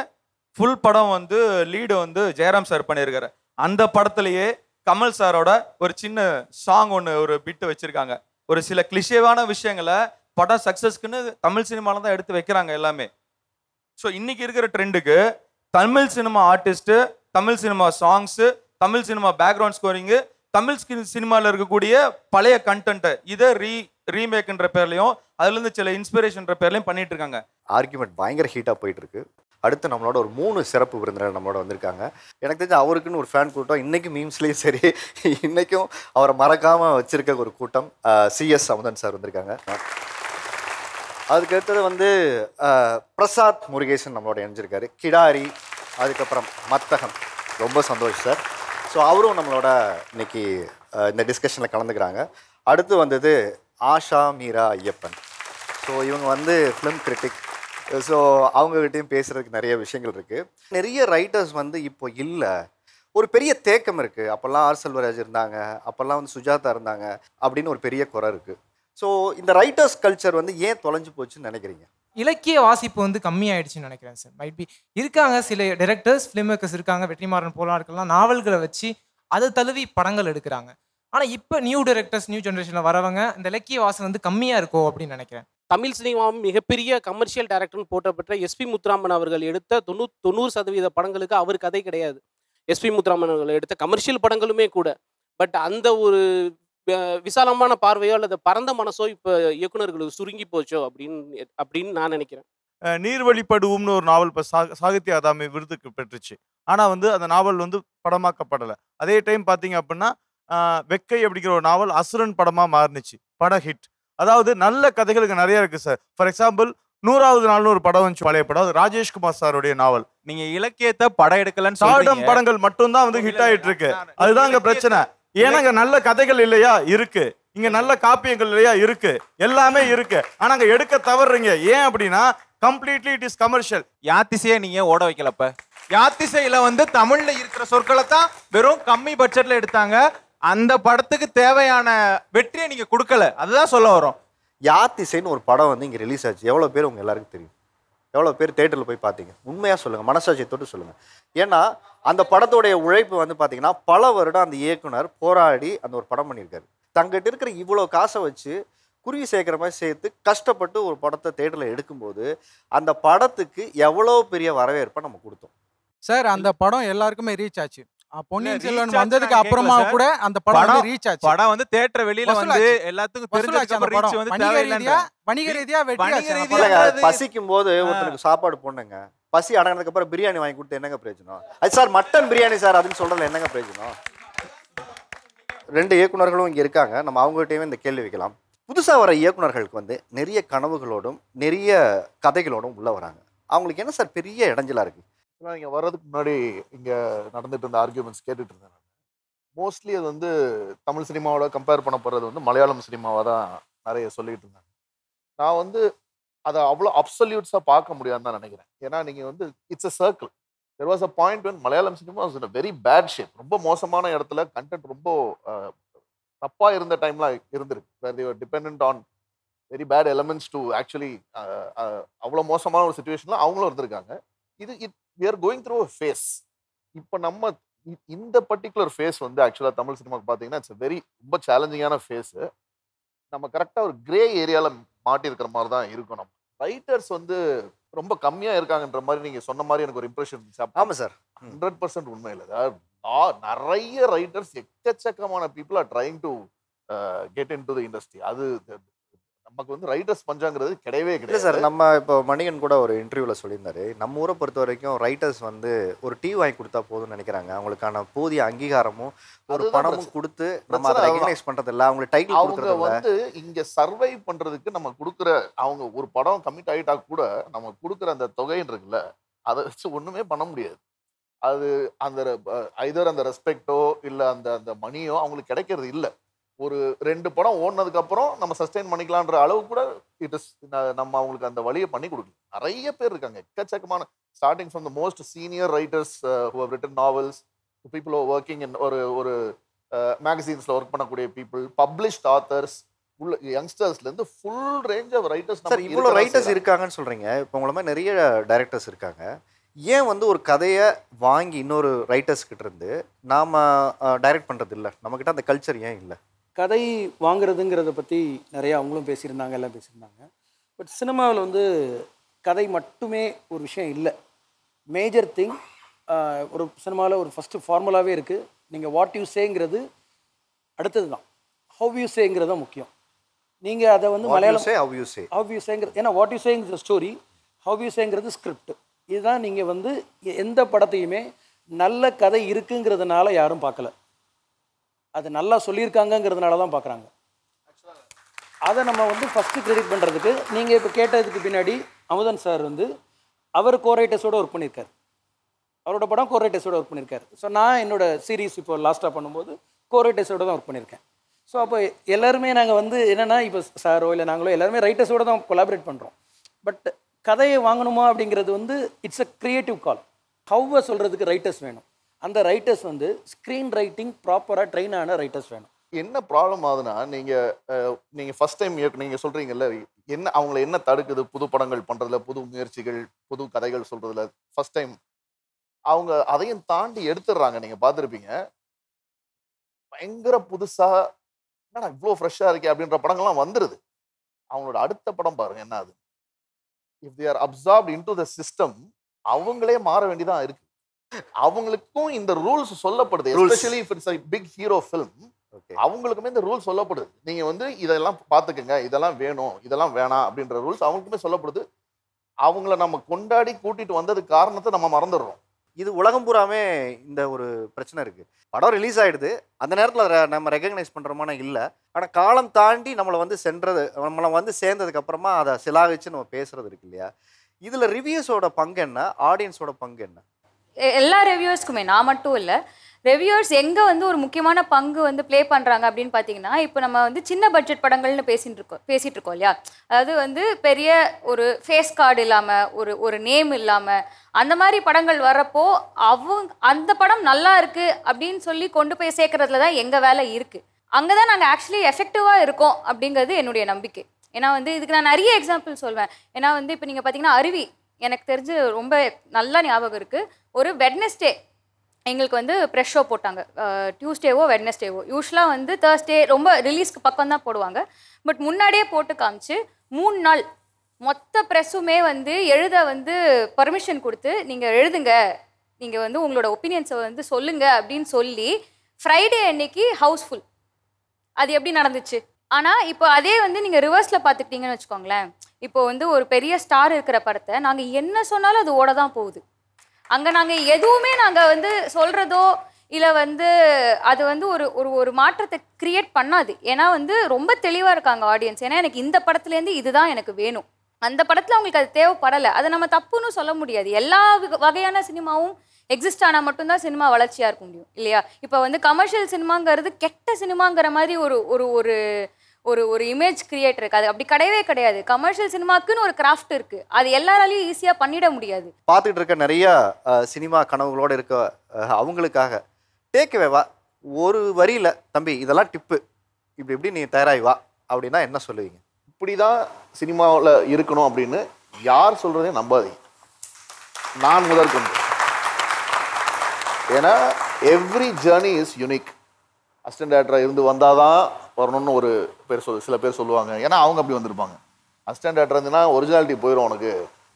ஃபுல் படம் வந்து லீடு வந்து ஜெயராம் சார் பண்ணியிருக்காரு. அந்த படத்துலேயே கமல் சாரோட ஒரு சின்ன சாங் ஒன்று ஒரு பிட்டு வச்சுருக்காங்க. ஒரு சில கிளிஷேவான விஷயங்களை படம் சக்ஸஸ்க்குன்னு தமிழ் சினிமாவில் தான் எடுத்து வைக்கிறாங்க எல்லாமே. ஸோ இன்னைக்கு இருக்கிற ட்ரெண்டுக்கு Tamil cinema artist, Tamil cinema songs, Tamil cinema background scoring, Tamil சினிமாவில் இருக்கக்கூடிய பழைய கண்டென்ட்டை இதை ரீமேக்ன்ற பேர்லையும் அதுலேருந்து சில இன்ஸ்பிரேஷன்ற பேர்லையும் பண்ணிட்டு இருக்காங்க. ஆர்குமெண்ட் பயங்கர ஹீட்டாக போயிட்டு இருக்கு. அடுத்து நம்மளோட ஒரு 3 சிறப்பு விருந்தினர் நம்மளோட வந்திருக்காங்க. எனக்கு தெரிஞ்சு அவருக்குன்னு ஒரு ஃபேன் கூட்டம் இன்றைக்கும் மீம்ஸ்லேயும் சரி, இன்றைக்கும் அவரை மறக்காமல் வச்சுருக்க ஒரு கூட்டம். சிஎஸ் அமுதன் சார் வந்திருக்காங்க. அதுக்கு அடுத்தது வந்து பிரசாத் முருகேசன் நம்மளோட இணைஞ்சிருக்காரு. கிடாரி, அதுக்கப்புறம் மத்தகம். ரொம்ப சந்தோஷம் சார். ஸோ அவரும் நம்மளோட இன்னைக்கு இந்த டிஸ்கஷனில் கலந்துக்கிறாங்க. அடுத்து வந்தது ஆஷா மீரா ஐயப்பன். ஸோ இவங்க வந்து ஃபிலிம் கிரிட்டிக். ஸோ அவங்ககிட்டையும் பேசுகிறதுக்கு நிறைய விஷயங்கள் இருக்குது. நிறைய ரைட்டர்ஸ் வந்து இப்போ இல்லை, ஒரு பெரிய தேக்கம் இருக்குது. அப்போல்லாம் ஆர் செல்வராஜ் இருந்தாங்க, அப்போல்லாம் வந்து சுஜாதா இருந்தாங்க அப்படின்னு ஒரு பெரிய குறை இருக்குது. ஸோ இந்த ரைட்டர்ஸ் கல்ச்சர் வந்து ஏன் தொலைஞ்சு போச்சுன்னு நினைக்கிறீங்க? இலக்கிய வாசிப்பு வந்து கம்மியாயிடுச்சுன்னு நினைக்கிறேன் சார். மைட் பி இருக்காங்க சில டைரக்டர்ஸ், ஃபிலிம் மேக்கர்ஸ் இருக்காங்க, வெற்றிமாறன் போலாம் இருக்கலாம், நாவல்களை வச்சு அதை தழுவி படங்கள் எடுக்கிறாங்க. ஆனால் இப்போ நியூ டைரக்டர்ஸ், நியூ ஜென்ரேஷனில் வரவங்க இந்த இலக்கிய வாசம் வந்து கம்மியாக இருக்கும் அப்படின்னு நினைக்கிறேன். தமிழ் சினிமாவும் மிகப்பெரிய கமர்ஷியல் டைரக்டர்னு போட்டப்பட்ட எஸ்பி முத்துராமன் அவர்கள் எடுத்த 90% படங்களுக்கு அவர் கதை கிடையாது. எஸ்பி முத்துராமன் அவர்கள் எடுத்த கமர்ஷியல் படங்களுமே கூட. பட் அந்த ஒரு விசாலமான பார்வையோ அல்லது பரந்த மனசோ இப்போ இயக்குநர்களுக்கு சுருங்கி போச்சோ அப்படின்னு நான் நினைக்கிறேன். நீர்வழிப்படுவோம்னு ஒரு நாவல் இப்போ சாகித்ய அகாதமி விருதுக்கு பெற்றுச்சு. ஆனால் வந்து அந்த நாவல் வந்து படமாக்கப்படலை. அதே டைம் பார்த்தீங்க அப்படின்னா வெக்கை அப்படிங்கிற ஒரு நாவல் அசுரன் படமாக மாறுனுச்சு, பட ஹிட். அதாவது நல்ல கதைகளுக்கு நிறைய இருக்கு சார். ஃபார் எக்ஸாம்பிள் 100வது நாள்னு ஒரு படம் வந்துச்சு, பழைய படம், ராஜேஷ்குமார் சாருடைய நாவல். நீங்க இலக்கியத்தை படம் எடுக்கலன்னு சாடம் படங்கள் மட்டும்தான் வந்து ஹிட் ஆயிட்டு இருக்கு. அதுதான் இங்க பிரச்சனை. ஏன்னா இங்க நல்ல கதைகள் இல்லையா இருக்கு, இங்க நல்ல காப்பியங்கள் இல்லையா இருக்கு, எல்லாமே இருக்கு. ஆனா அங்க எடுக்க தவறுறீங்க. ஏன் அப்படின்னா கம்ப்ளீட்லி இட் இஸ் கமர்ஷியல். யாத்திசையை நீங்க ஓட வைக்கலப்ப. யாத்திசையில வந்து தமிழ்ல இருக்கிற சொற்களை தான் வெறும் கம்மி பட்ஜெட்ல எடுத்தாங்க. அந்த படத்துக்கு தேவையான வெற்றியை நீங்க கொடுக்கல, அதுதான் சொல்ல வரோம். யாத்திசைன்னு ஒரு படம் வந்து இங்கே ரிலீஸ் ஆச்சு. எவ்வளோ பேர் உங்க எல்லாருக்கும் தெரியும்? எவ்வளோ பேர் தேட்டரில் போய் பார்த்தீங்க? உண்மையாக சொல்லுங்கள், மனசாட்சியை தொட்டு சொல்லுங்கள். ஏன்னா அந்த படத்தோடைய உழைப்பு வந்து பார்த்தீங்கன்னா பல வருடம் அந்த இயக்குனர் போராடி அந்த ஒரு படம் பண்ணியிருக்காரு. தங்கிட்ட இருக்கிற இவ்வளோ காசை வச்சு குருவி சேர்க்குற மாதிரி சேர்த்து கஷ்டப்பட்டு ஒரு படத்தை தேட்டரில் எடுக்கும்போது அந்த படத்துக்கு எவ்வளோ பெரிய வரவேற்பை நம்ம கொடுத்தோம் சார். அந்த படம் எல்லாருக்குமே ரீச் ஆச்சு. பொன்னியின் செல்வன் வந்ததுக்கு அப்புறமா கூட அந்த படம் ரீச் ஆச்சு. படம் வந்து தியேட்டர் வெளியில வந்து எல்லாத்துக்கும் தெரிஞ்ச அந்த ரீச் வந்து வணிக ரீதியா வெற்றி. பசிக்கும் போது ஒருத்தருக்கு சாப்பாடு போடுங்க, பசி அடங்கினதுக்கு அப்புறம் பிரியாணி வாங்கி கொடுத்து என்னங்க பிரயோஜனம்? அது சார் மட்டன் பிரியாணி சார் அதுன்னு சொல்றதுல என்னங்க பிரயோஜனம்? 2 இயக்குனர்களும் இங்க இருக்காங்க, நம்ம அவங்ககிட்டயுமே இந்த கேள்வி வைக்கலாம். புதுசா வர இயக்குனர்களுக்கு வந்து நிறைய கனவுகளோடும் நிறைய கதைகளோடும் உள்ள வராங்க. அவங்களுக்கு என்ன சார் பெரிய இடைஞ்சலா இருக்கு? இங்கே வர்றதுக்கு முன்னாடி இங்கே நடந்துட்டு இருந்த ஆர்கியூமெண்ட்ஸ் கேட்டுட்டு இருந்தேன். மோஸ்ட்லி அது வந்து தமிழ் சினிமாவோட கம்பேர் பண்ணப்படுறது வந்து மலையாளம் சினிமாவாக தான் நிறைய சொல்லிட்டு இருந்தாங்க. நான் வந்து அதை அவ்வளோ அப்சல்யூட்ஸாக பார்க்க முடியாதுன்னு தான் நினைக்கிறேன். ஏன்னா நீங்கள் வந்து it's a circle. There was a point when Malayalam cinema was in a very bad shape. ரொம்ப மோசமான இடத்துல கண்டென்ட் ரொம்ப தப்பாக இருந்த டைம்லாம் இருந்திருக்கு. வேர் they were dependent on very bad elements to actually அவ்வளோ மோசமான ஒரு சுச்சுவேஷனில் அவங்களும் இருந்திருக்காங்க. we are going through a phase. இப்போ நம்ம இந்த பர்டிகுலர் ஃபேஸ் வந்து ஆக்சுவலாக தமிழ் சினிமாவுக்கு பார்த்தீங்கன்னா இட்ஸ் வெரி ரொம்ப சேலஞ்சிங்கான ஃபேஸு. நம்ம கரெக்டாக ஒரு கிரே ஏரியாவில் மாட்டியிருக்கிற மாதிரி தான் இருக்கும். நம்ம ரைட்டர்ஸ் வந்து ரொம்ப கம்மியாக இருக்காங்கன்ற மாதிரி நீங்கள் சொன்ன மாதிரி எனக்கு ஒரு இம்ப்ரெஷன் இருந்துச்சு. ஆமாம் சார், 100% உண்மை இல்லை. நிறைய ரைட்டர்ஸ், எக்கச்சக்கமான people are trying to get in to the industry. அது நமக்கு வந்து ரைட்டர்ஸ் பஞ்சாங்கிறது கிடையவே இல்லை கிடையாது சார், நம்ம இப்போ மணிகன் கூட ஒரு இன்டர்வியூவில் சொல்லியிருந்தாரு, நம்ம ஊரை பொறுத்த வரைக்கும் ரைட்டர்ஸ் வந்து ஒரு டீ வாங்கி கொடுத்தா போதும்னு நினைக்கிறாங்க. அவங்களுக்கான போதிய அங்கீகாரமும் ஒரு அதுதான் பணமும் கொடுத்து நம்ம அதை ரெகனைஸ் பண்ணுறது இல்லை, அவங்களுக்கு டைட்டில் அவங்க கொடுக்குறது வந்து இங்க சர்வைவ் பண்றதுக்கு நம்ம கொடுக்குற, அவங்க ஒரு படம் கமிட் ஆகிட்டா கூட நம்ம கொடுக்குற அந்த தொகைன்னு இருக்குல்ல, அதை வச்சு ஒண்ணுமே பண்ண முடியாது. அது அந்த ஐதர் அந்த ரெஸ்பெக்டோ இல்லை அந்த அந்த மணியோ அவங்களுக்கு கிடைக்கிறது இல்லை. ஒரு 2 படம் ஓடினதுக்கு அப்புறம் நம்ம சஸ்டெயின் பண்ணிக்கலான்ற அளவு கூட இட் இஸ் நம்ம அவங்களுக்கு அந்த வழியை பண்ணி கொடுக்கல. நிறைய பேர் இருக்காங்க, எக்கச்சக்கமான, starting from the most senior writers who have written novels, people who working in ஒரு மேகசின்ஸ்ல ஒர்க் பண்ணக்கூடிய பீப்புள், பப்ளிஷ்ட் ஆத்தர்ஸ், உள்ள யங்ஸ்டர்ஸ்லேருந்து full range of writers. Sir இவ்வளோ ரைட்டர்ஸ் இருக்காங்கன்னு சொல்கிறீங்க, இப்போ உங்களை மாதிரி நிறைய டைரக்டர்ஸ் இருக்காங்க, ஏன் வந்து ஒரு கதையை வாங்கி இன்னொரு ரைட்டர்ஸ் கிட்ட இருந்து நாம் டைரக்ட் பண்ணுறது இல்லை? நம்மக்கிட்ட அந்த கல்ச்சர் ஏன் இல்லை? கதை வாங்குறதுங்கிறத பற்றி நிறையா அவங்களும் பேசியிருந்தாங்க, எல்லாம் பேசியிருந்தாங்க. பட் சினிமாவில் வந்து கதை மட்டுமே ஒரு விஷயம் இல்லை. மேஜர் திங் ஒரு சினிமாவில் ஒரு ஃபஸ்ட்டு ஃபார்முலாவே இருக்குது. நீங்கள் வாட் யூ சேங்கிறது அடுத்தது தான், ஹவ் யூ சேங்கிறது தான் முக்கியம். நீங்கள் அதை வந்து மலையாளம் ஹவ் யூ சேங்கிறது, ஏன்னா வாட் யூ சேங்கிறது ஸ்டோரி, ஹவ் யூ சேங்கிறது ஸ்கிரிப்ட். இதுதான் நீங்கள் வந்து எந்த படத்தையுமே நல்ல கதை இருக்குங்கிறதுனால யாரும் பார்க்கல, அது நல்லா சொல்லியிருக்காங்கங்கிறதுனால தான் பார்க்குறாங்க. அதை நம்ம வந்து ஃபஸ்ட்டு கிரெடிட் பண்ணுறதுக்கு, நீங்கள் இப்போ கேட்டதுக்கு பின்னாடி அமுதன் சார் வந்து அவர் கோரைட்டர்ஸோடு ஒர்க் பண்ணியிருக்காரு, அவரோட படம் கோரைட்டர்ஸோடு ஒர்க் பண்ணியிருக்காரு. ஸோ நான் என்னோட சீரீஸ் இப்போ லாஸ்ட்டாக பண்ணும்போது கோரைட்டர்ஸோடு தான் ஒர்க் பண்ணியிருக்கேன். ஸோ அப்போ எல்லாருமே நாங்கள் வந்து என்னென்னா, இப்போ சாரோ இல்லை நாங்களோ எல்லாருமே ரைட்டர்ஸோடு தான் கொலாபரேட் பண்ணுறோம். பட் கதையை வாங்கணுமா அப்படிங்கிறது வந்து இட்ஸ் அ க்ரியேட்டிவ் கால். ஹவ்வை சொல்கிறதுக்கு ரைட்டர்ஸ் வேணும். அந்த ரைட்டர்ஸ் வந்து ஸ்க்ரீன் ரைட்டிங் ப்ராப்பராக ட்ரெயின் ஆன ரைட்டர்ஸ் வேணும். என்ன ப்ராப்ளம் ஆகுதுன்னா, நீங்கள் ஃபர்ஸ்ட் டைம் நீங்கள் சொல்கிறீங்கல்ல, என்ன அவங்கள என்ன தடுக்குது புது படங்கள் பண்ணுறதுல, புது முயற்சிகள், புது கதைகள் சொல்கிறதுல? ஃபர்ஸ்ட் டைம் அவங்க அதையும் தாண்டி எடுத்துடுறாங்க. நீங்கள் பார்த்துருப்பீங்க, பயங்கர புதுசாக என்னடா இவ்வளோ ஃப்ரெஷ்ஷாக இருக்கே அப்படின்ற படங்கள்லாம் வந்துடுது. அவங்களோட அடுத்த படம் பாருங்க என்ன ஆகுது. If they are absorbed in to the system, அவங்களே மாற வேண்டியதான் இருக்கு. அவங்களுக்கும் இந்த ரூல்ஸ் சொல்லப்படுது, especially if it's a big hero film. அவங்களுக்குமே இந்த ரூல்ஸ் சொல்லப்படுது. நீங்க வந்து இதெல்லாம் பார்த்துக்கங்க, இதெல்லாம் வேணும், இதெல்லாம் வேணாம் அப்படின்ற ரூல்ஸ் அவங்களுக்குமே சொல்லப்படுது. அவங்கள நம்ம கொண்டாடி கூட்டிட்டு வந்ததுக்கு காரணத்தை நம்ம மறந்துடுறோம். இது உலகம் பூராமே இந்த ஒரு பிரச்சனை இருக்குது. படம் ரிலீஸ் ஆகிடுது, அந்த நேரத்தில் நம்ம ரெகக்னைஸ் பண்ணுறோமான இல்லை, ஆனால் காலம் தாண்டி நம்மளை வந்து நம்மளை வந்து சேர்ந்ததுக்கப்புறமா அதை சிலாகிச்சு நம்ம பேசுகிறது இருக்கு இல்லையா? இதில் ரிவ்யூஸோட பங்கு என்ன, ஆடியன்ஸோட பங்கு என்ன? எல்லா ரிவ்யூவர்ஸ்க்குமே, நான் மட்டும் இல்லை, ரிவ்யூவர்ஸ் எங்கே வந்து ஒரு முக்கியமான பங்கு வந்து ப்ளே பண்ணுறாங்க அப்படின்னு பார்த்தீங்கன்னா, இப்போ நம்ம வந்து சின்ன பட்ஜெட் படங்கள்னு பேசிகிட்டு இருக்கோம் இல்லையா? அதாவது வந்து பெரிய ஒரு ஃபேஸ் கார்டு இல்லாமல், ஒரு நேம் இல்லாமல், அந்த மாதிரி படங்கள் வர்றப்போ அந்த படம் நல்லா இருக்குது அப்படின்னு சொல்லி கொண்டு போய் சேர்க்கறதுல தான் எங்கள் வேலை இருக்குது. அங்கே தான் நாங்கள் ஆக்சுவலி எஃபெக்டிவாக இருக்கோம் அப்படிங்கிறது என்னுடைய நம்பிக்கை. ஏன்னா வந்து இதுக்கு நான் நிறைய எக்ஸாம்பிள் சொல்வேன். ஏன்னா வந்து இப்போ நீங்கள் பார்த்தீங்கன்னா அருவி, எனக்கு தெரிஞ்சு ரொம்ப நல்லா ஞாபகம் இருக்குது. ஒரு வெட்னஸ்டே எங்களுக்கு வந்து ப்ரெஷ் ஷோ போட்டாங்க, டியூஸ்டேவோ வெட்னஸ்டேவோ. யூஸ்வலாக வந்து தேர்ஸ்டே ரொம்ப ரிலீஸ்க்கு பக்கம் தான் போடுவாங்க. பட் முன்னாடியே போட்டு காமிச்சு 3 நாள் மொத்த ப்ரெஸ்ஸுமே வந்து எழுத வந்து பர்மிஷன் கொடுத்து, நீங்கள் எழுதுங்க, நீங்கள் வந்து உங்களோட ஒப்பீனியன்ஸை வந்து சொல்லுங்கள் அப்படின்னு சொல்லி ஃப்ரைடே அன்னைக்கு ஹவுஸ்ஃபுல். அது எப்படி நடந்துச்சு? ஆனால் இப்போ அதே வந்து நீங்கள் ரிவர்ஸில் பார்த்துக்கிட்டீங்கன்னு வச்சுக்கோங்களேன். இப்போ வந்து ஒரு பெரிய ஸ்டார் இருக்கிற படத்தை நாங்கள் என்ன சொன்னாலும் அது ஓட தான் போகுது. அங்கே நாங்கள் எதுவுமே நாங்கள் வந்து சொல்கிறதோ இல்லை வந்து அது வந்து ஒரு மாற்றத்தை க்ரியேட் பண்ணாது. ஏன்னா வந்து ரொம்ப தெளிவாக இருக்காங்க ஆடியன்ஸ். ஏன்னா எனக்கு இந்த படத்துலேருந்து இதுதான் எனக்கு வேணும், அந்த படத்தில் அவங்களுக்கு அது தேவைப்படலை. அதை நம்ம தப்புன்னு சொல்ல முடியாது. எல்லா வகையான சினிமாவும் எக்ஸிஸ்ட் ஆனால் மட்டும்தான் சினிமா வளர்ச்சியாக இருக்க முடியும் இல்லையா? இப்போ வந்து கமர்ஷியல் சினிமாங்கிறது கெட்ட சினிமாங்கிற மாதிரி ஒரு ஒரு ஒரு ஒரு இமேஜ் கிரியேட் இருக்குது. அது அப்படி கிடையவே கிடையாது. கமர்ஷியல் சினிமாக்குன்னு ஒரு கிராஃப்ட் இருக்குது, அது எல்லாராலையும் ஈஸியாக பண்ணிட முடியாது. பார்த்துட்டு இருக்க நிறையா சினிமா கனவுகளோடு இருக்க அவங்களுக்காக டேக்அவேவா ஒரு வரியில், தம்பி இதெல்லாம் டிப்பு, இப்படி நீ தயாராகி வா அப்படின்னா என்ன சொல்லுவீங்க? இப்படி தான் சினிமாவில் இருக்கணும் அப்படின்னு யார் சொல்கிறதையும் நம்பாதீங்க, நான் முதற்கொண்டு. ஏன்னா every journey is unique. Assistant டேரக்டராக இருந்து வந்தால் தான் வரணும்னு ஒரு சில பேர் சொல்லுவாங்க. ஏன்னா அவங்க அப்படி வந்திருப்பாங்க. அசிஸ்டன்ட் டேரக்டர் இருந்துன்னா ஒரிஜினாலிட்டி போயிடும் உனக்கு,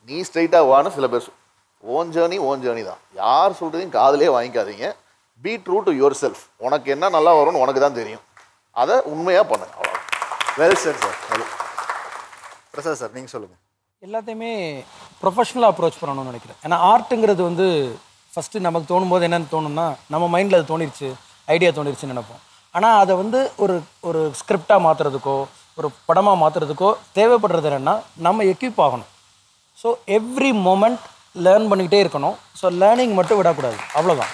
நீ ஸ்ட்ரைட்டாக வான்னு சில பேர் ஓன் ஜேர்னி தான். யார் சொல்கிறதையும் காதலே வாங்கிக்காதீங்க. Be true to yourself. உனக்கு என்ன நல்லா வரும்னு உனக்கு தான் தெரியும். அதை உண்மையாக பண்ணுங்க. அவ்வளோ. Well sir sir. Prasad sir நீங்கள் சொல்லுங்கள். எல்லாத்தையுமே ப்ரொஃபஷ்னலாக அப்ரோச் பண்ணணும்னு நினைக்கிறேன். ஏன்னா ஆர்ட்டுங்கிறது வந்து ஃபஸ்ட்டு நமக்கு தோணும்போது என்னென்னு தோணும்னா நம்ம மைண்டில் அது தோணிருச்சு, ஐடியா தோணிருச்சுன்னு நினைப்போம். ஆனால் அதை வந்து ஒரு ஸ்கிரிப்டாக மாற்றுறதுக்கோ ஒரு படமாக மாற்றுறதுக்கோ தேவைப்படுறது என்னென்னா நம்ம எக்யூப் ஆகணும். ஸோ எவ்ரி மொமெண்ட் லேர்ன் பண்ணிக்கிட்டே இருக்கணும். ஸோ லேர்னிங் மட்டும் விடக்கூடாது, அவ்வளோதான்.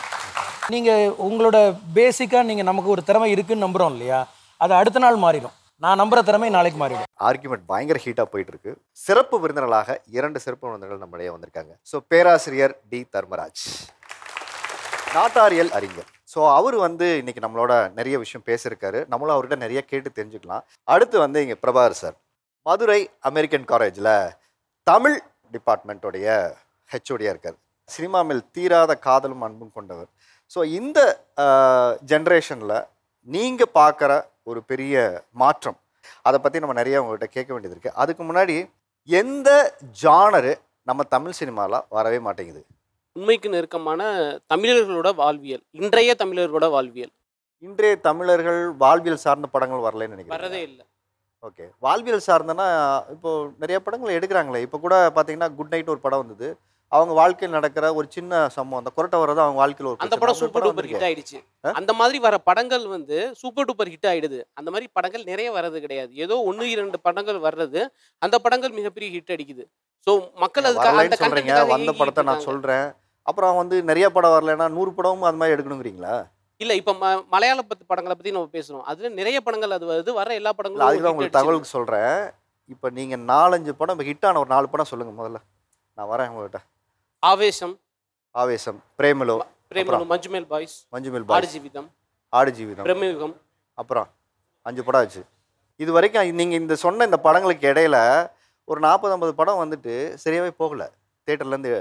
நீங்கள் உங்களோட பேசிக்காக நீங்கள் நமக்கு ஒரு திறமை இருக்குதுன்னு நம்புகிறோம் இல்லையா, அது அடுத்த நாள் மாறிடும். நான் நம்புகிற திறமை நாளைக்கு மாறிடும். ஆர்குமெண்ட் பயங்கர ஹீட்டாக போயிட்டு இருக்கு. சிறப்பு விருந்தினர்களாக 2 சிறப்பு விருந்தினர்கள் நம்மளே வந்திருக்காங்க. ஸோ பேராசிரியர் டி தர்மராஜ், நாட்டாரியல் அறிஞர். ஸோ அவர் வந்து இன்னைக்கு நம்மளோட நிறைய விஷயம் பேசியிருக்காரு. நம்மளும் அவர்கிட்ட நிறைய கேட்டு தெரிஞ்சுக்கலாம். அடுத்து வந்து இங்கே பிரபாகர் சார், மதுரை அமெரிக்கன் காலேஜில் தமிழ் டிபார்ட்மெண்ட்டோடைய ஹெச்ஓடியாக இருக்கார். சினிமா மேல் தீராத காதலும் அன்பும் கொண்டவர். ஸோ இந்த ஜென்ரேஷனில் நீங்கள் பார்க்குற ஒரு பெரிய மாற்றம், அதை பற்றி நம்ம நிறைய உங்கள்கிட்ட கேட்க வேண்டியது இருக்குது. அதுக்கு முன்னாடி எந்த ஜானரு நம்ம தமிழ் சினிமாவில் வரவே மாட்டேங்குது? உண்மைக்கு நெருக்கமான தமிழர்களோட வாழ்வியல், இன்றைய தமிழர்களோட வாழ்வியல். இன்றைய தமிழர்கள் வாழ்வியல் சார்ந்த படங்கள் வரலன்னு நினைக்கிறேன். வரதே இல்லை. ஓகே, வாழ்வியல் சார்ந்தனா இப்போது நிறைய படங்கள் எடுக்கிறாங்களே. இப்போ கூட பார்த்தீங்கன்னா குட் நைட் ஒரு படம் வந்தது. அவங்க வாழ்க்கையில் நடக்கிற ஒரு சின்ன சம்பவம், அந்த கொரட்டை வர்றது அவங்க வாழ்க்கையில் ஒரு அந்த படம் சூப்பர் டூப்பர் ஹிட் ஆயிடுச்சு. அந்த மாதிரி வர படங்கள் வந்து சூப்பர் டூப்பர் ஹிட் ஆயிடுது. அந்த மாதிரி படங்கள் நிறைய வர்றது கிடையாது. ஏதோ 1-2 படங்கள் வர்றது, அந்த படங்கள் மிகப்பெரிய ஹிட் அடிக்குது. ஸோ மக்கள் அதுக்கு சொல்றீங்க. வந்த படத்தை நான் சொல்றேன், அப்புறம் வந்து நிறைய படம் வரலன்னா 100 படமும் அது மாதிரி எடுக்கணுங்கிறீங்களா? இல்லை, இப்போ மலையாள படங்களை பற்றி நம்ம பேசுகிறோம். அதில் நிறைய படங்கள் அது வருது, வர எல்லா படங்களும். அதுதான் உங்களுக்கு தகவலுக்கு சொல்கிறேன். இப்போ நீங்கள் 4-5 படம், இப்போ ஹிட்டான ஒரு 4 படம் சொல்லுங்கள் முதல்ல, நான் வரேன் உங்கள்கிட்ட. ஆவேசம், பிரேமலோ, மஞ்சுமேல் பாய்ஸ், ஆடுஜீவிதம், பிரேமயுகம், அப்புறம் 5 படம் ஆச்சு. இது வரைக்கும் நீங்கள் இந்த சொன்ன இந்த படங்களுக்கு இடையில ஒரு 40-50 படம் வந்துட்டு சரியாகவே போகலை. தியேட்டர்லேருந்து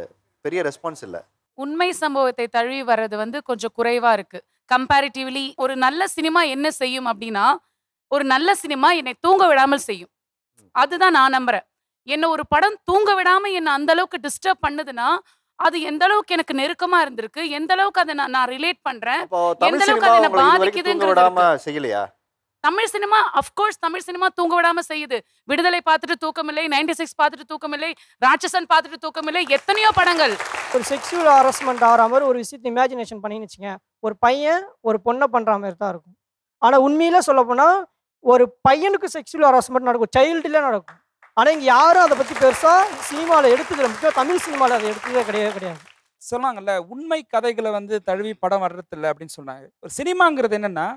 பெரிய ரெஸ்பான்ஸ் இல்லை. உண்மை சம்பவத்தை தழுவி வர்றது வந்து கொஞ்சம் குறைவாக இருக்குது கம்பேரிட்டிவ்லி. ஒரு நல்ல சினிமா என்ன செய்யும் அப்படின்னா, ஒரு நல்ல சினிமா என்னை தூங்க விடாமல் செய்யும். அதுதான் நான் நம்புகிறேன். என்ன ஒரு படம் தூங்க விடாமல் என்னை அந்த அளவுக்கு டிஸ்டர்ப் பண்ணுதுன்னா, அது எந்த அளவுக்கு எனக்கு நெருக்கமா இருந்திருக்கு, எந்த அளவுக்கு அதை நான் ரிலேட் பண்றேன், எந்த அளவுக்கு அதை என்ன பாதிக்குதுங்கிறது. செய்யலையா Tamil cinema? Of course Tamil cinema தூங்க விடாம செய்யுது. விடுதலை பார்த்துட்டு தூக்கமில்லை, 96 பார்த்துட்டு தூக்கமில்லை, ராட்சசன் பார்த்துட்டு தூக்கமில்லை, எத்தனையோ படங்கள். ஒரு செக்ஷுவல் ஹராஸ்மெண்ட் ஆகிற மாதிரி ஒரு விஷயத்தை இமேஜினேஷன் பண்ணின்னு வச்சுங்க, ஒரு பையன் ஒரு பொண்ணை பண்ணுற மாதிரி தான் இருக்கும். ஆனால் உண்மையில சொல்லப்போனால் ஒரு பையனுக்கு செக்ஷுவல் ஹராஸ்மெண்ட் நடக்கும், சைல்டுல நடக்கும். ஆனால் இங்கே யாரும் அதை பற்றி பெருசாக சினிமாவில் எடுத்துக்கிற, முக்கியம் தமிழ் சினிமாவில் அதை எடுத்துக்கவே கிடையாது. சொன்னாங்கல்ல, உண்மை கதைகளை வந்து தழுவி படம் வர்றதில்லை அப்படின்னு சொன்னாங்க. ஒரு சினிமாங்கிறது என்னென்னா,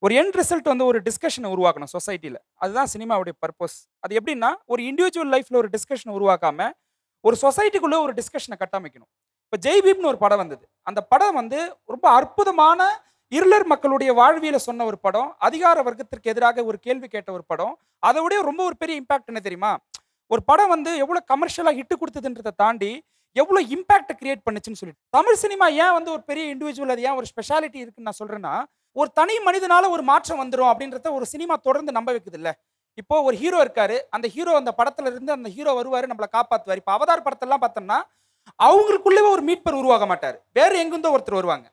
ஒரு எண்ட் ரிசல்ட் வந்து ஒரு டிஸ்கஷனை உருவாக்கணும் சொசைட்டியில். அதுதான் சினிமாவுடைய பர்பஸ். அது எப்படின்னா, ஒரு இண்டிவிஜுவல் லைஃப்பில் ஒரு டிஸ்கஷனை உருவாக்காமல் ஒரு சொசைட்டிக்குள்ளே ஒரு டிஸ்கஷனை கட்டமைக்கணும். இப்போ ஜெய்பீம்னு ஒரு படம் வந்தது. அந்த படம் வந்து ரொம்ப அற்புதமான இருளர் மக்களுடைய வாழ்வியலை சொன்ன ஒரு படம், அதிகார வர்க்கத்திற்கு எதிராக ஒரு கேள்வி கேட்ட ஒரு படம். அதை விட ரொம்ப ஒரு பெரிய இம்பாக்ட் என்ன தெரியுமா? ஒரு படம் வந்து எவ்வளோ கமர்ஷியலாக ஹிட்டு கொடுத்ததுன்றதை தாண்டி எவ்வளோ இம்பாக்ட் கிரியேட் பண்ணுச்சுன்னு சொல்லிட்டு. தமிழ் சினிமா ஏன் வந்து ஒரு பெரிய இண்டிவிஜுவல், அது ஏன் ஒரு ஸ்பெஷாலிட்டி இருக்குன்னு நான் சொல்கிறேன்னா, ஒரு தனி மனிதனால ஒரு மாற்றம் வந்துடும் அப்படின்றத ஒரு சினிமா தொடர்ந்து நம்ப வைக்குது இல்லை. இப்போ ஒரு ஹீரோ இருக்காரு, அந்த ஹீரோ அந்த படத்துல இருந்து அந்த ஹீரோ வருவார், நம்மளை காப்பாற்றுவார். இப்போ அவதார் படத்தெல்லாம் பார்த்தோம்னா அவங்களுக்குள்ளே ஒரு மீட்பர் உருவாக மாட்டார், வேற எங்கிருந்தோ ஒருத்தர் வருவாங்க.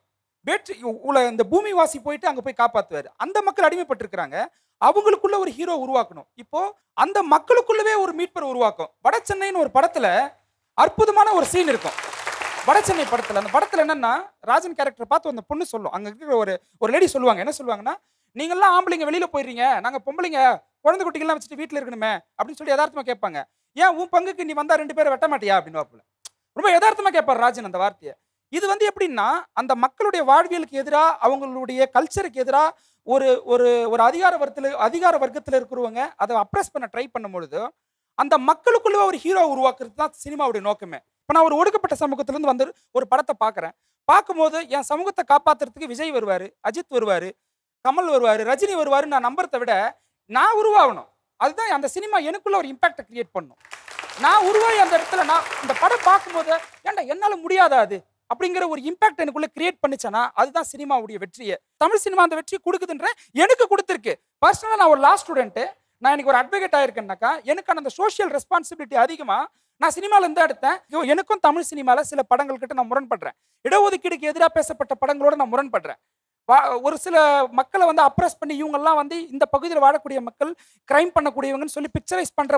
இந்த பூமி வாசி போயிட்டு அங்கே போய் காப்பாற்றுவார். அந்த மக்கள் அடிமைப்பட்டிருக்கிறாங்க, அவங்களுக்குள்ள ஒரு ஹீரோ உருவாக்கணும். இப்போ அந்த மக்களுக்குள்ளவே ஒரு மீட்பர் உருவாக்கும். வட சென்னைன்னு ஒரு படத்துல அற்புதமான ஒரு சீன் இருக்கும். வடசென்னை படத்தில், அந்த படத்தில் என்னன்னா, ராஜன் கேரக்டர் பார்த்து அந்த பொண்ணு சொல்லும், அங்கே இருக்கிற ஒரு லேடி சொல்லுவாங்க, என்ன சொல்லுவாங்கன்னா, நீங்கள்லாம் ஆம்பளைங்க வெளியில் போயிடுறீங்க, நாங்கள் பொம்பளைங்க குழந்தை குட்டிகள்லாம் வச்சுட்டு வீட்டில் இருக்கணுமே அப்படின்னு சொல்லி யதார்த்தமாக கேட்பாங்க. ஏன் உன் பங்குக்கு நீ வந்தால் 2 பேரை வெட்ட மாட்டியா அப்படின்னு வாப்பில் ரொம்ப யதார்த்தமாக கேட்பார் ராஜன் அந்த வார்த்தையை. இது வந்து எப்படின்னா, அந்த மக்களுடைய வாழ்வியலுக்கு எதிராக, அவங்களுடைய கல்ச்சருக்கு எதிராக ஒரு ஒரு ஒரு அதிகார வர்க்கத்தில் இருக்கிறவங்க அதை அப்ரெஸ் பண்ண ட்ரை பண்ணும் பொழுது அந்த மக்களுக்குள்ள ஒரு ஹீரோ உருவாக்குறது தான் சினிமாவுடைய நோக்கமே. இப்போ நான் ஒரு ஒடுக்கப்பட்ட சமூகத்திலேருந்து வந்து ஒரு படத்தை பார்க்குறேன். பார்க்கும்போது என் சமூகத்தை காப்பாற்றுறதுக்கு விஜய் வருவார், அஜித் வருவார், கமல் வருவார், ரஜினி வருவார், நான் நம்புறதை விட நான் உருவாகணும். அதுதான் அந்த சினிமா எனக்குள்ள ஒரு இம்பாக்டை கிரியேட் பண்ணும். நான் உருவாகி அந்த இடத்துல நான் இந்த படம் பார்க்கும்போது ஏன்டா என்னால் முடியாதா அது அப்படிங்கிற ஒரு இம்பாக்ட் எனக்குள்ள கிரியேட் பண்ணிச்சேன்னா அதுதான் சினிமாவுடைய வெற்றியை. தமிழ் சினிமா அந்த வெற்றியை கொடுக்குதுன்ற எனக்கு கொடுத்துருக்கு. பர்சனலாக நான் ஒரு லா ஸ்டூடெண்ட்டு, நான் எனக்கு ஒரு அட்வொகேட் ஆயிருக்கேன்னாக்கா எனக்கான அந்த சோஷியல் ரெஸ்பான்சிபிலிட்டி அதிகமாக நான் சினிமாவில் இருந்தால் எடுத்தேன். எனக்கும் தமிழ் சினிமாவில் சில படங்கள் கிட்ட நான் முரண்படுறேன். இடஒதுக்கீடுக்கு எதிராக பேசப்பட்ட படங்களோட நான் முரண்படுறேன். ஒரு சில மக்களை வந்து அப்ரஸ் பண்ணி இவங்கெல்லாம் வந்து இந்த பகுதியில் வாழக்கூடிய மக்கள் கிரைம் பண்ணக்கூடியவங்கன்னு சொல்லி பிக்சரைஸ் பண்ணுற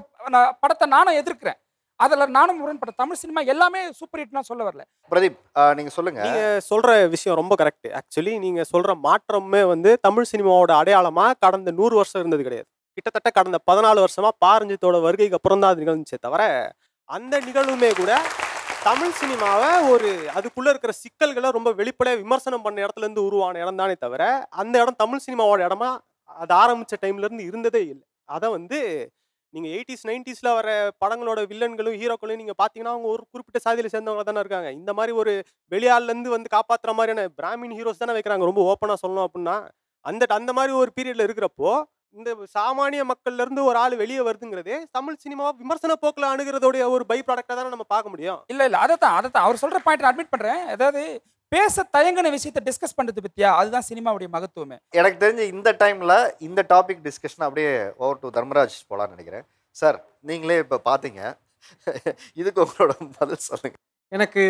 படத்தை நானும் எதிர்க்கிறேன். அதில் நானும் முரண்பட்ட. தமிழ் சினிமா எல்லாமே சூப்பர் ஹிட்லாம் சொல்ல வரல. பிரதீப் நீங்கள் சொல்லுங்கள். நீங்கள் சொல்கிற விஷயம் ரொம்ப கரெக்ட். ஆக்சுவலி நீங்கள் சொல்கிற மாற்றமே வந்து தமிழ் சினிமாவோட அடையாளமாக கடந்த 100 வருஷம் இருந்தது கிடையாது. கிட்டத்தட்ட கடந்த 14 வருஷமாக பாரஞ்சித்தோட வருகைக்கு அப்புறம் தான் அது நிகழ்ந்துச்சே தவிர, அந்த நிகழ்வுமே கூட தமிழ் சினிமாவை ஒரு அதுக்குள்ளே இருக்கிற சிக்கல்களை ரொம்ப வெளிப்படையாக விமர்சனம் பண்ண இடத்துலேருந்து உருவான இடம் தானே தவிர, அந்த இடம் தமிழ் சினிமாவோட இடமா அது ஆரம்பித்த டைம்லேருந்து இருந்ததே இல்லை. அதை வந்து நீங்கள் 80s 90s வர படங்களோட வில்லன்களும் ஹீரோக்களும் நீங்கள் பார்த்தீங்கன்னா அவங்க ஒரு குறிப்பிட்ட சாதியில் சேர்ந்தவங்க தானே இருக்காங்க. இந்த மாதிரி ஒரு வெளியாள்லேருந்து வந்து காப்பாற்றுற மாதிரியான பிராமின் ஹீரோஸ் தானே வைக்கிறாங்க. ரொம்ப ஓப்பனாக சொல்லணும் அப்படின்னா அந்த மாதிரி ஒரு பீரியடில் இருக்கிறப்போ இந்த சாமானிய மக்கள்ல இருந்து ஒரு ஆள் வெளியே வருதுங்கிறதே தமிழ் சினிமாவை விமர்சன போக்கில் அணுகிறதோடைய ஒரு பை ப்ராடக்டாக தானே நம்ம பார்க்க முடியும். இல்லை அதைத்தான் அவர் சொல்கிற பாயிண்ட் அட்மிட் பண்ணுறேன். அதாவது பேச தயங்கின விஷயத்தை டிஸ்கஸ் பண்ணுறது பற்றியா, அதுதான் சினிமாவுடைய மகத்துவமே. எனக்கு தெரிஞ்சு இந்த டைமில் இந்த டாபிக் டிஸ்கஷன் அப்படியே ஓவர் டு தர்மராஜ் போலான்னு நினைக்கிறேன். சார் நீங்களே இப்போ பார்த்தீங்க, இதுக்கு உங்களோட பதில் சொல்லுங்க. எனக்கு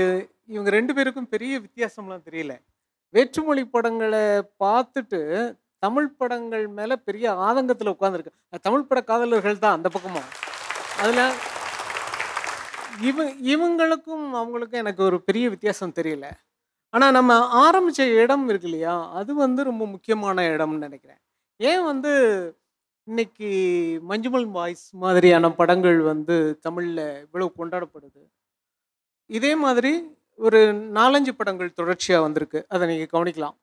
இவங்க 2 பேருக்கும் பெரிய வித்தியாசம்லாம் தெரியல. வேற்றுமொழி படங்களை பார்த்துட்டு தமிழ் படங்கள் மேலே பெரிய ஆதங்கத்தில் உட்காந்துருக்கு. தமிழ் பட காதலர்கள் தான் அந்த பக்கமும். அதில் இவங்களுக்கும் அவங்களுக்கும் எனக்கு ஒரு பெரிய வித்தியாசம் தெரியல. ஆனால் நம்ம ஆரம்பித்த இடம் இருக்கு இல்லையா, அது வந்து ரொம்ப முக்கியமான இடம்னு நினைக்கிறேன். ஏன் வந்து இன்னைக்கு மஞ்சுமல் பாய்ஸ் மாதிரியான படங்கள் வந்து தமிழில் இவ்வளவு கொண்டாடப்படுது. இதே மாதிரி ஒரு 4-5 படங்கள் தொடர்ச்சியாக வந்திருக்கு. அதை நீங்கள் கவனிக்கலாம்.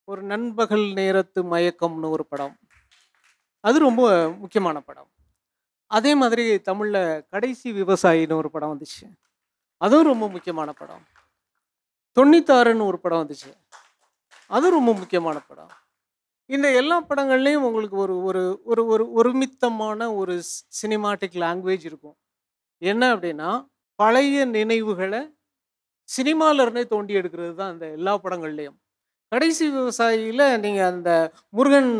ஒரு நண்பகல் நேரத்து மயக்கம்னு ஒரு படம், அது ரொம்ப முக்கியமான படம். அதே மாதிரி தமிழில் கடைசி விவசாயின்னு ஒரு படம் வந்துச்சு, அதுவும் ரொம்ப முக்கியமான படம். 96ன்னு ஒரு படம் வந்துச்சு, அதுவும் ரொம்ப முக்கியமான படம். இந்த எல்லா படங்கள்லேயும் உங்களுக்கு ஒரு ஒரு ஒரு ஒரு ஒருமித்தமான ஒரு சினிமாட்டிக் லாங்குவேஜ் இருக்கும். என்ன அப்படின்னா, பழைய நினைவுகளை சினிமாவிலருந்தே தோண்டி எடுக்கிறது தான் அந்த எல்லா படங்கள்லேயும். கடைசி விவசாயியில் நீங்கள் அந்த முருகன்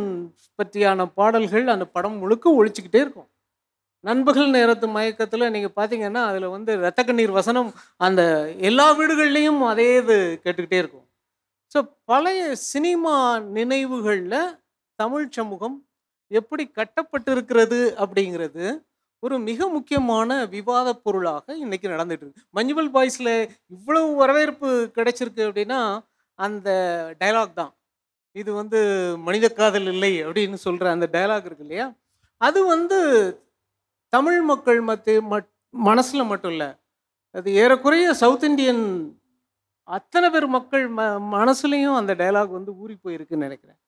பற்றியான பாடல்கள் அந்த படம் முழுக்க ஒழிச்சிக்கிட்டே இருக்கும். நண்பகல் நேரத்து மயக்கத்தில் நீங்கள் பார்த்தீங்கன்னா அதில் வந்து ரத்த கண்ணீர் வசனம் அந்த எல்லா வீடுகள்லேயும் அதே இது கேட்டுக்கிட்டே இருக்கும். ஸோ பழைய சினிமா நினைவுகளில் தமிழ் சமூகம் எப்படி கட்டப்பட்டிருக்கிறது அப்படிங்கிறது ஒரு மிக முக்கியமான விவாத பொருளாக இன்றைக்கி நடந்துட்டு இருக்கு. மஞ்சுமல் பாய்ஸில் இவ்வளவு வரவேற்பு கிடைச்சிருக்கு அப்படின்னா அந்த டயலாக் தான். இது வந்து மனித காதல் இல்லை அப்படின்னு சொல்கிற அந்த டயலாக் இருக்கு இல்லையா, அது வந்து தமிழ் மக்கள் மனசில் மட்டும் இல்லை, அது ஏறக்குறைய சவுத் இண்டியன் அத்தனை பேர் மக்கள் மனசுலையும் அந்த டயலாக் வந்து ஊறி போயிருக்குன்னு நினைக்கிறேன்.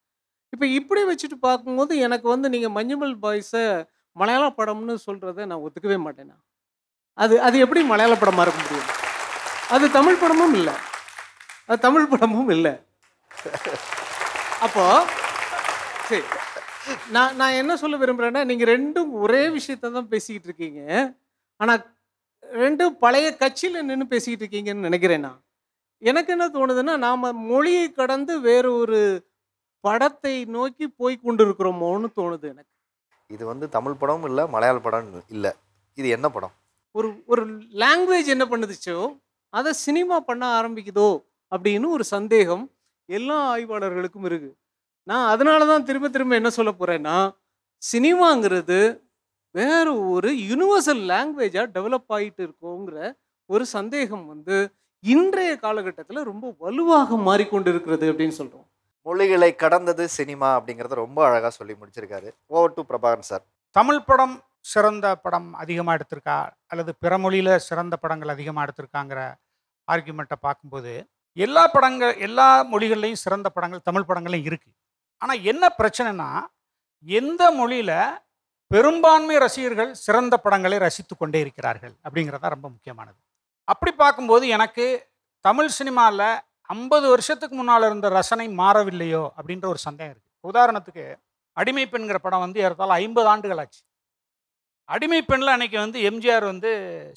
இப்போ இப்படி வச்சுட்டு பார்க்கும்போது எனக்கு வந்து நீங்கள் மஞ்சுமல் பாய்ஸை மலையாள படம்னு சொல்கிறத நான் ஒத்துக்கவே மாட்டேன்னா. அது எப்படி மலையாள படமாக இருக்க முடியும்? அது தமிழ் படமும் இல்லை, அது தமிழ் படமும் இல்லை. அப்போ சரி, நான் என்ன சொல்ல விரும்புகிறேன்னா, நீங்கள் ரெண்டும் ஒரே விஷயத்த தான் பேசிக்கிட்டு இருக்கீங்க, ஆனால் ரெண்டும் பழைய கட்சியில் நின்று பேசிக்கிட்டு இருக்கீங்கன்னு நினைக்கிறேன். எனக்கு என்ன தோணுதுன்னா, நாம் மொழியை கடந்து வேறு ஒரு படத்தை நோக்கி போய் கொண்டு இருக்கிறோமோன்னு தோணுது எனக்கு. இது வந்து தமிழ் படமும் இல்லை, மலையாள படம் இல்லை, இது என்ன படம்? ஒரு லாங்குவேஜ் என்ன பண்ணுதுச்சோ அதை சினிமா பண்ண ஆரம்பிக்குதோ அப்படின்னு ஒரு சந்தேகம் எல்லா ஆய்வாளர்களுக்கும் இருக்குது. நான் அதனால தான் திரும்ப என்ன சொல்ல போகிறேன்னா, சினிமாங்கிறது வேறு ஒரு யூனிவர்சல் லாங்குவேஜாக டெவலப் ஆகிட்டு இருக்கோங்கிற ஒரு சந்தேகம் வந்து இன்றைய காலகட்டத்தில் ரொம்ப வலுவாக மாறிக்கொண்டு இருக்கிறது அப்படின்னு சொல்கிறோம். மொழிகளை கடந்தது சினிமா அப்படிங்கிறத ரொம்ப அழகாக சொல்லி முடிச்சிருக்காரு. Over to Prabhakaran sir. Tamil படம் சிறந்த படம் அதிகமாக எடுத்திருக்கா அல்லது பிற மொழியில் சிறந்த படங்கள் அதிகமாக எடுத்திருக்காங்கிற ஆர்குமெண்ட்டை பார்க்கும்போது எல்லா மொழிகள்லையும் சிறந்த படங்கள் தமிழ் படங்கள்லையும் இருக்குது. ஆனால் என்ன பிரச்சனைனா, எந்த மொழியில் பெரும்பான்மை ரசிகர்கள் சிறந்த படங்களை ரசித்து கொண்டே இருக்கிறார்கள் அப்படிங்கிறதான் ரொம்ப முக்கியமானது. அப்படி பார்க்கும்போது எனக்கு தமிழ் சினிமாவில் 50 வருஷத்துக்கு முன்னால் இருந்த ரசனை மாறவில்லையோ அப்படின்ற ஒரு சந்தேகம் இருக்குது. உதாரணத்துக்கு அடிமை பெண்கிற படம் வந்து ஏறத்தாழ 50 ஆண்டுகள் ஆச்சு. அடிமை பெண்ணில் அன்னைக்கு வந்து எம்ஜிஆர் வந்து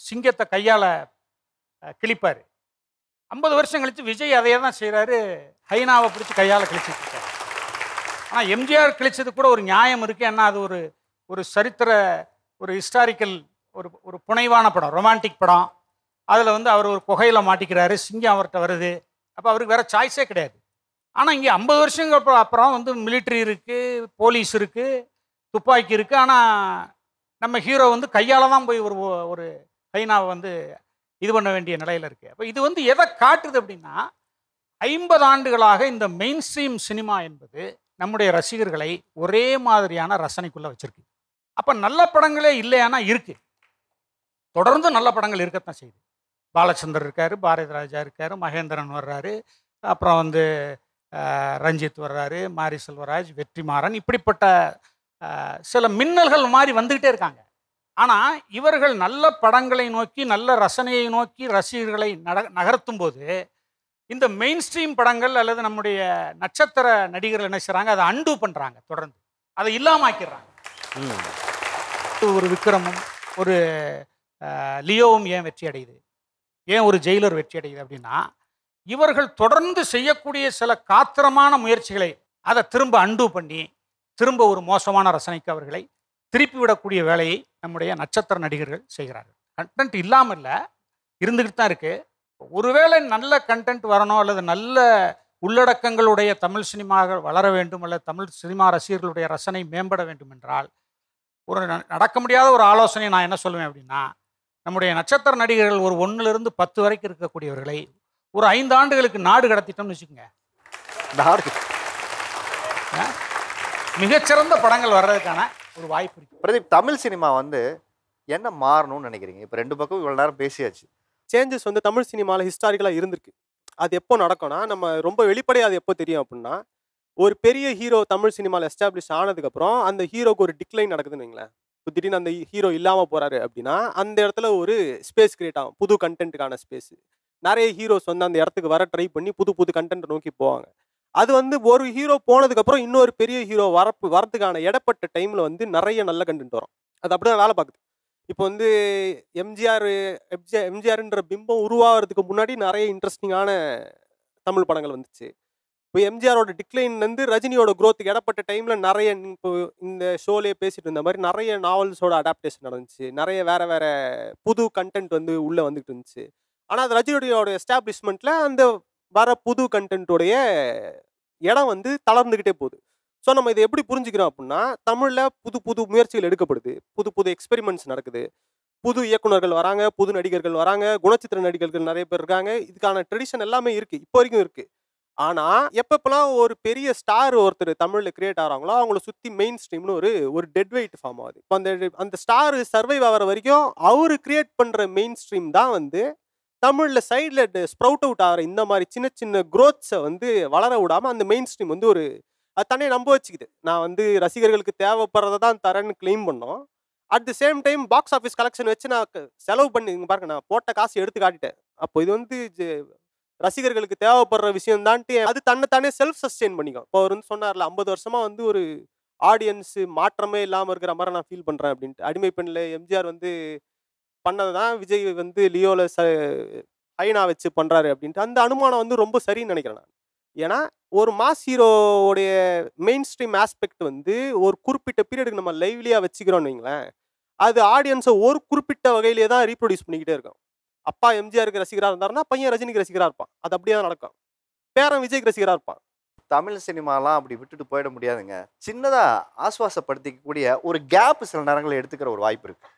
சிங்கத்தை கையால் கிழிப்பார். 50 வருஷம் கழித்து விஜய் அதையே தான் செய்கிறாரு, ஹைனாவை பிடிச்சி கையால் கிழிச்சிட்டு இருக்காரு. ஆனால் எம்ஜிஆர் கிழிச்சது கூட ஒரு நியாயம் இருக்குது. ஏன்னா அது ஒரு சரித்திர ஒரு ஹிஸ்டாரிக்கல் ஒரு புனைவான படம், ரொமான்டிக் படம். அதில் வந்து அவர் ஒரு குகையில் மாட்டிக்கிறாரு, சிங்கம் அவர்கிட்ட வருது. அப்போ அவருக்கு வேறு சாய்ஸே கிடையாது. ஆனால் இங்கே 50 வருஷங்களுக்கு அப்புறம் வந்து மிலிட்ரி இருக்குது, போலீஸ் இருக்குது, துப்பாக்கி இருக்குது. ஆனால் நம்ம ஹீரோ வந்து கையால் தான் போய் ஒரு ஹைனாவை வந்து இது பண்ண வேண்டிய நிலையில் இருக்குது. அப்போ இது வந்து எதை காட்டுது அப்படின்னா, 50 ஆண்டுகளாக இந்த மெயின் ஸ்ட்ரீம் சினிமா என்பது நம்முடைய ரசிகர்களை ஒரே மாதிரியான ரசனைக்குள்ளே வச்சுருக்கு. அப்போ நல்ல படங்களே இல்லையானா இருக்குது, தொடர்ந்து நல்ல படங்கள் இருக்கத்தான் செய்யுது. பாலச்சந்தர் இருக்கார், பாரதி ராஜா இருக்கார், மகேந்திரன் வர்றாரு, அப்புறம் வந்து ரஞ்சித் வர்றாரு, மாரி செல்வராஜ், வெற்றிமாறன், இப்படிப்பட்ட சில மின்னல்கள் மாதிரி வந்துக்கிட்டே இருக்காங்க. ஆனால் இவர்கள் நல்ல படங்களை நோக்கி, நல்ல ரசனையை நோக்கி ரசிகர்களை நகர்த்தும் போது இந்த மெயின் ஸ்ட்ரீம் படங்கள் அல்லது நம்முடைய நட்சத்திர நடிகர்கள் என்ன செய்கிறாங்க, அதை அன்டூ பண்ணுறாங்க, தொடர்ந்து அதை இல்லாமாக்கிறாங்க. ஒரு விக்ரமும் ஒரு லியோவும் ஏன் வெற்றி அடையுது, ஏன் ஒரு ஜெயிலர் வெற்றி அடையுது அப்படின்னா, இவர்கள் தொடர்ந்து செய்யக்கூடிய சில காத்திரமான முயற்சிகளை அதை திரும்ப அன்டூ பண்ணி திரும்ப ஒரு மோசமான ரசனைக்கு அவர்களை திருப்பி விடக்கூடிய வேலையை நம்முடைய நட்சத்திர நடிகர்கள் செய்கிறார்கள். கண்டென்ட் இல்லாமல் இல்லை, இருந்துக்கிட்டு தான் இருக்குது. ஒருவேளை நல்ல கண்டென்ட் வரணும் அல்லது நல்ல உள்ளடக்கங்களுடைய தமிழ் சினிமாக்கள் வளர வேண்டும் அல்லது தமிழ் சினிமா ரசிகர்களுடைய ரசனை மேம்பட வேண்டும் என்றால் ஒரு நடக்க முடியாத ஒரு ஆலோசனை நான் என்ன சொல்லுவேன் அப்படின்னா, நம்முடைய நட்சத்திர நடிகர்கள் ஒரு 1லிருந்து 10 வரைக்கும் இருக்கக்கூடியவர்களை ஒரு 5 ஆண்டுகளுக்கு நாடு கடத்திட்டோம்னு வச்சுக்கோங்க, மிகச்சிறந்த படங்கள் வர்றதுக்கான ஒரு வாய்ப்பு இருக்கு. பிரதீப், தமிழ் சினிமா வந்து என்ன மாறணும்னு நினைக்கிறீங்க? இப்போ 2 பக்கம் இவ்வளோ நேரம் பேசியாச்சு. சேஞ்சஸ் வந்து தமிழ் சினிமாவில் ஹிஸ்டாரிக்கலாக இருந்திருக்கு. அது எப்போ நடக்கும்னா, நம்ம ரொம்ப வெளிப்படையாக அது எப்போ தெரியும் அப்படின்னா, ஒரு பெரிய ஹீரோ தமிழ் சினிமாவில் எஸ்டாப்ளிஷ் ஆனதுக்கப்புறம் அந்த ஹீரோக்கு ஒரு டிக்ளைன் நடக்குதுன்னு வைங்களேன். இப்போ திடீர்னு அந்த ஹீரோ இல்லாமல் போகிறாரு அப்படின்னா அந்த இடத்துல ஒரு ஸ்பேஸ் கிரியேட் ஆகும், புது கண்டென்ட்டுக்கான ஸ்பேஸ். நிறைய ஹீரோஸ் வந்து அந்த இடத்துக்கு வர ட்ரை பண்ணி புது புது கண்டென்ட் நோக்கி போவாங்க. அது வந்து ஒரு ஹீரோ போனதுக்கப்புறம் இன்னொரு பெரிய ஹீரோ வரதுக்கான இடப்பட்ட டைமில் வந்து நிறைய நல்ல கண்டென்ட் வரும். அது அப்படி தான் வேலை பார்க்குது. இப்போ வந்து எம்ஜிஆர்ன்ற பிம்பம் உருவாகிறதுக்கு முன்னாடி நிறைய இன்ட்ரெஸ்டிங்கான தமிழ் படங்கள் வந்துச்சு. இப்போ எம்ஜிஆரோட டிக்ளைன் வந்து ரஜினியோட க்ரோத்துக்கு இடப்பட்ட டைமில் நிறைய, இப்போ இந்த ஷோலேயே பேசிட்டு இருந்த மாதிரி நிறைய நாவல்ஸோட அடாப்டேஷன் நடந்துச்சு, நிறைய வேறு வேறு புது கண்டென்ட் வந்து உள்ளே வந்துட்டு இருந்துச்சு. ஆனால் அது ரஜினியோட எஸ்டாப்ளிஷ்மெண்ட்டில் அந்த வர புது கண்டென்ட்டோடைய இடம் வந்து தளர்ந்துக்கிட்டே போகுது. ஸோ நம்ம இதை எப்படி புரிஞ்சுக்கிறோம் அப்படின்னா, தமிழில் புது புது முயற்சிகள் எடுக்கப்படுது, புது புது எக்ஸ்பெரிமெண்ட்ஸ் நடக்குது, புது இயக்குநர்கள் வராங்க, புது நடிகர்கள் வராங்க, குணச்சித்திர நடிகர்கள் நிறைய பேர் இருக்காங்க. இதுக்கான ட்ரெடிஷன் எல்லாமே இருக்குது, இப்போ வரைக்கும் இருக்குது. ஆனால் எப்பப்பெல்லாம் ஒரு பெரிய ஸ்டார் ஒருத்தர் தமிழில் கிரியேட் ஆகிறாங்களோ அவங்கள சுற்றி மெயின் ஸ்ட்ரீம்னு ஒரு டெட் வெயிட் ஃபார்ம் ஆகுது. இப்போ அந்த ஸ்டார் சர்வைவ் ஆகிற வரைக்கும் அவர் கிரியேட் பண்ணுற மெயின் ஸ்ட்ரீம் தான் வந்து தமிழில் சைடில் ஸ்ப்ரவுட் அவுட் ஆகிற இந்த மாதிரி சின்ன சின்ன க்ரோத்ஸை வந்து வளர விடாமல் அந்த மெயின் ஸ்ட்ரீம் வந்து அது தன்னை நம்ப வச்சுக்குது. நான் வந்து ரசிகர்களுக்கு தேவைப்படுறதை தான் தரேன்னு கிளைம் பண்ணோம். At the same time box office collection வச்சு நான் செலவு பண்ணி பாருங்க, நான் போட்ட காசு எடுத்து காட்டிட்டேன். அப்போ இது வந்து ரசிகர்களுக்கு தேவைப்படுற விஷயம் தான்ட்டு அது தன்னைத்தானே செல்ஃப் சஸ்டெயின் பண்ணிக்கும். இப்போ அவர் வந்து சொன்னார்ல, 50 வருஷமாக வந்து ஒரு ஆடியன்ஸு மாற்றமே இல்லாமல் இருக்கிற மாதிரி நான் ஃபீல் பண்ணுறேன் அப்படின்ட்டு. அடிமை பெண்ணில் எம்ஜிஆர் வந்து பண்ணது தான் விஜய் வந்து லியோவில் ஹைனா வச்சு பண்ணுறாரு அப்படின்ட்டு. அந்த அனுமானம் வந்து ரொம்ப சரின்னு நினைக்கிறேன் நான். ஏன்னா ஒரு மாஸ் ஹீரோவுடைய மெயின் ஸ்ட்ரீம் ஆஸ்பெக்ட் வந்து ஒரு குறிப்பிட்ட பீரியடுக்கு நம்ம லைவ்லியாக வச்சுக்கிறோன்னு வைங்களேன், அது ஆடியன்ஸை ஒரு குறிப்பிட்ட வகையிலே தான் ரீப்ரொடியூஸ் பண்ணிக்கிட்டே இருக்கும். அப்பா எம்ஜிஆருக்கு ரசிகராக இருந்தாருன்னா பையன் ரஜினிக்கு ரசிகராக இருப்பான், அது அப்படியே தான் நடக்கும். பேரன் விஜய்க்கு ரசிகராக இருப்பான். தமிழ் சினிமாலாம் அப்படி விட்டுட்டு போயிட முடியாதுங்க. சின்னதாக ஆசுவாசப்படுத்திக்கக்கூடிய ஒரு கேப் சில நேரங்களில் எடுத்துக்கிற ஒரு வாய்ப்பு இருக்குது.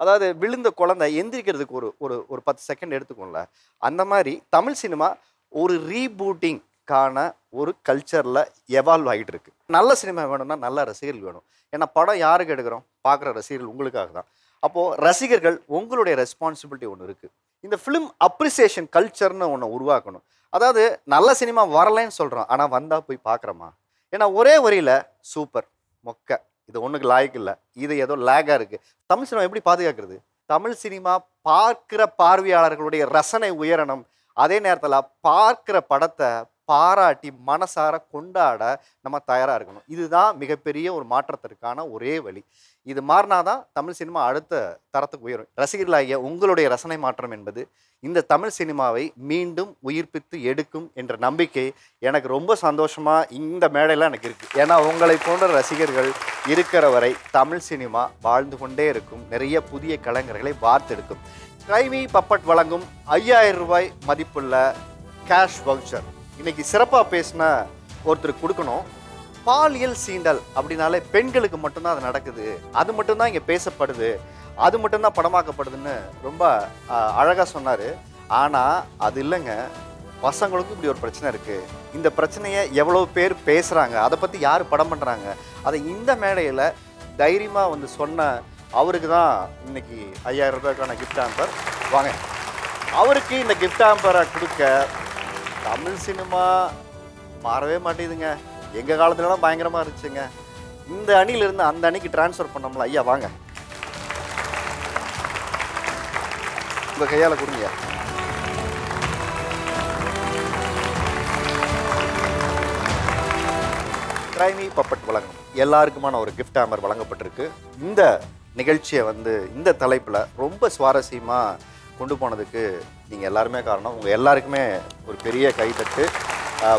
அதாவது விழுந்த குழந்தை எந்திரிக்கிறதுக்கு ஒரு 10 செகண்ட் எடுத்துக்கோங்கள. அந்த மாதிரி தமிழ் சினிமா ஒரு ரீபூட்டிங்கான ஒரு கல்ச்சரில் எவால்வ் ஆகிட்டு இருக்கு. நல்ல சினிமா வேணும்னா நல்ல ரசிகர்கள் வேணும். ஏன்னா படம் யாருக்கு எடுக்கிறோம், பார்க்குற ரசிகர்கள் உங்களுக்காக தான். அப்போது ரசிகர்கள் உங்களுடைய ரெஸ்பான்சிபிலிட்டி ஒன்று இருக்குது. இந்த ஃபிலிம் அப்ரிசியேஷன் கல்ச்சர்னு ஒன்று உருவாக்கணும். அதாவது நல்ல சினிமா வரலைன்னு சொல்கிறோம், ஆனால் வந்தால் போய் பார்க்குறோமா? ஏன்னா ஒரே வரியில் சூப்பர், மொக்க, இது ஒன்றுக்கு லாய்க்கு இல்லை, இது ஏதோ லேகாக இருக்குது. தமிழ் சினிமா எப்படி பாதுகாக்கிறது? தமிழ் சினிமா பார்க்குற பார்வையாளர்களுடைய ரசனை உயரணும். அதே நேரத்தில் பார்க்குற படத்தை பாராட்டி மனசார கொண்டாட நம்ம தயாராக இருக்கணும். இதுதான் மிகப்பெரிய ஒரு மாற்றத்திற்கான ஒரே வழி. இது மாறினாதான் தமிழ் சினிமா அடுத்த தரத்துக்கு உயரும். ரசிகர்களாகிய உங்களுடைய ரசனை மாற்றம் என்பது இந்த தமிழ் சினிமாவை மீண்டும் உயிர்ப்பித்து எடுக்கும் என்ற நம்பிக்கை எனக்கு ரொம்ப சந்தோஷமாக இந்த மேடையில் எனக்கு இருக்குது. ஏன்னா உங்களை போன்ற ரசிகர்கள் இருக்கிற வரை தமிழ் சினிமா வாழ்ந்து கொண்டே இருக்கும், நிறைய புதிய கலைஞர்களை வார்த்தெடுக்கும். கைவி பப்பட் வழங்கும் 5000 ரூபாய் மதிப்புள்ள கேஷ் வவுச்சர் இன்னைக்கு சிறப்பாக பேசின ஒருத்தருக்கு கொடுக்கணும். பாலியல் சீண்டல் அப்படின்னாலே பெண்களுக்கு மட்டும்தான் அது நடக்குது, அது மட்டும்தான் இங்கே பேசப்படுது, அது மட்டும்தான் படமாக்கப்படுதுன்னு ரொம்ப அழகாக சொன்னார். ஆனால் அது இல்லைங்க, பசங்களுக்கும் இப்படி ஒரு பிரச்சனை இருக்குது. இந்த பிரச்சனையை எவ்வளோ பேர் பேசுகிறாங்க, அதை பற்றி யார் படம் பண்ணுறாங்க, அதை இந்த மேடையில் தைரியமாக வந்து சொன்ன அவருக்கு தான் இன்னைக்கு 5000 ரூபாய்க்கான கிஃப்ட் ஆம்பர். வாங்க, அவருக்கு இந்த கிஃப்ட் ஆம்பரை கொடுக்க தமிழ் சினிமா மாறவே மாட்டேங்குதுங்க. எங்கள் காலத்துலலாம் பயங்கரமாக இருந்துச்சுங்க. இந்த அணியிலிருந்து அந்த அணிக்கு டிரான்ஸ்ஃபர் பண்ணோம்ல. ஐயா வாங்க, உங்கள் கையால் கொடுங்க. கிரைமி பப்பட் வழங்கும் எல்லாருக்குமான ஒரு கிஃப்ட் ஆம்பர் வழங்கப்பட்டிருக்கு. இந்த நிகழ்ச்சியை வந்து இந்த தலைப்பில் ரொம்ப சுவாரஸ்யமாக கொண்டு போனதுக்கு நீங்கள் எல்லாருமே காரணம். உங்கள் எல்லாருக்குமே ஒரு பெரிய கைத்தட்டு.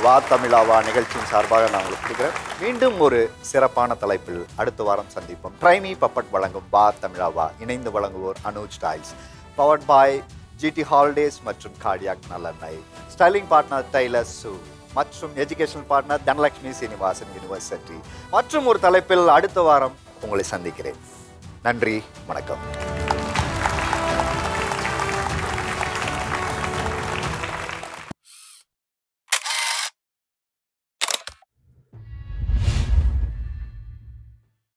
வா தமிழா வா நிகழ்ச்சியின் சார்பாக நான் உங்களுக்கு கொடுக்குறேன். மீண்டும் ஒரு சிறப்பான தலைப்பில் அடுத்த வாரம் சந்திப்போம். கிரைமி பப்பட் வழங்கும் வா தமிழா வா இணைந்து வழங்குவோர் Anuj tiles, powered by GT holidays மற்றும் கார்டியாக் நல்லெண்ணெய், ஸ்டைலிங் பார்ட்னர் டைலர் சூ மற்றும் educational partner Dhanalakshmi Srinivasan university. மற்றும் ஒரு தலைப்பில் அடுத்த வாரம் உங்களை சந்திக்கிறேன். நன்றி, வணக்கம்.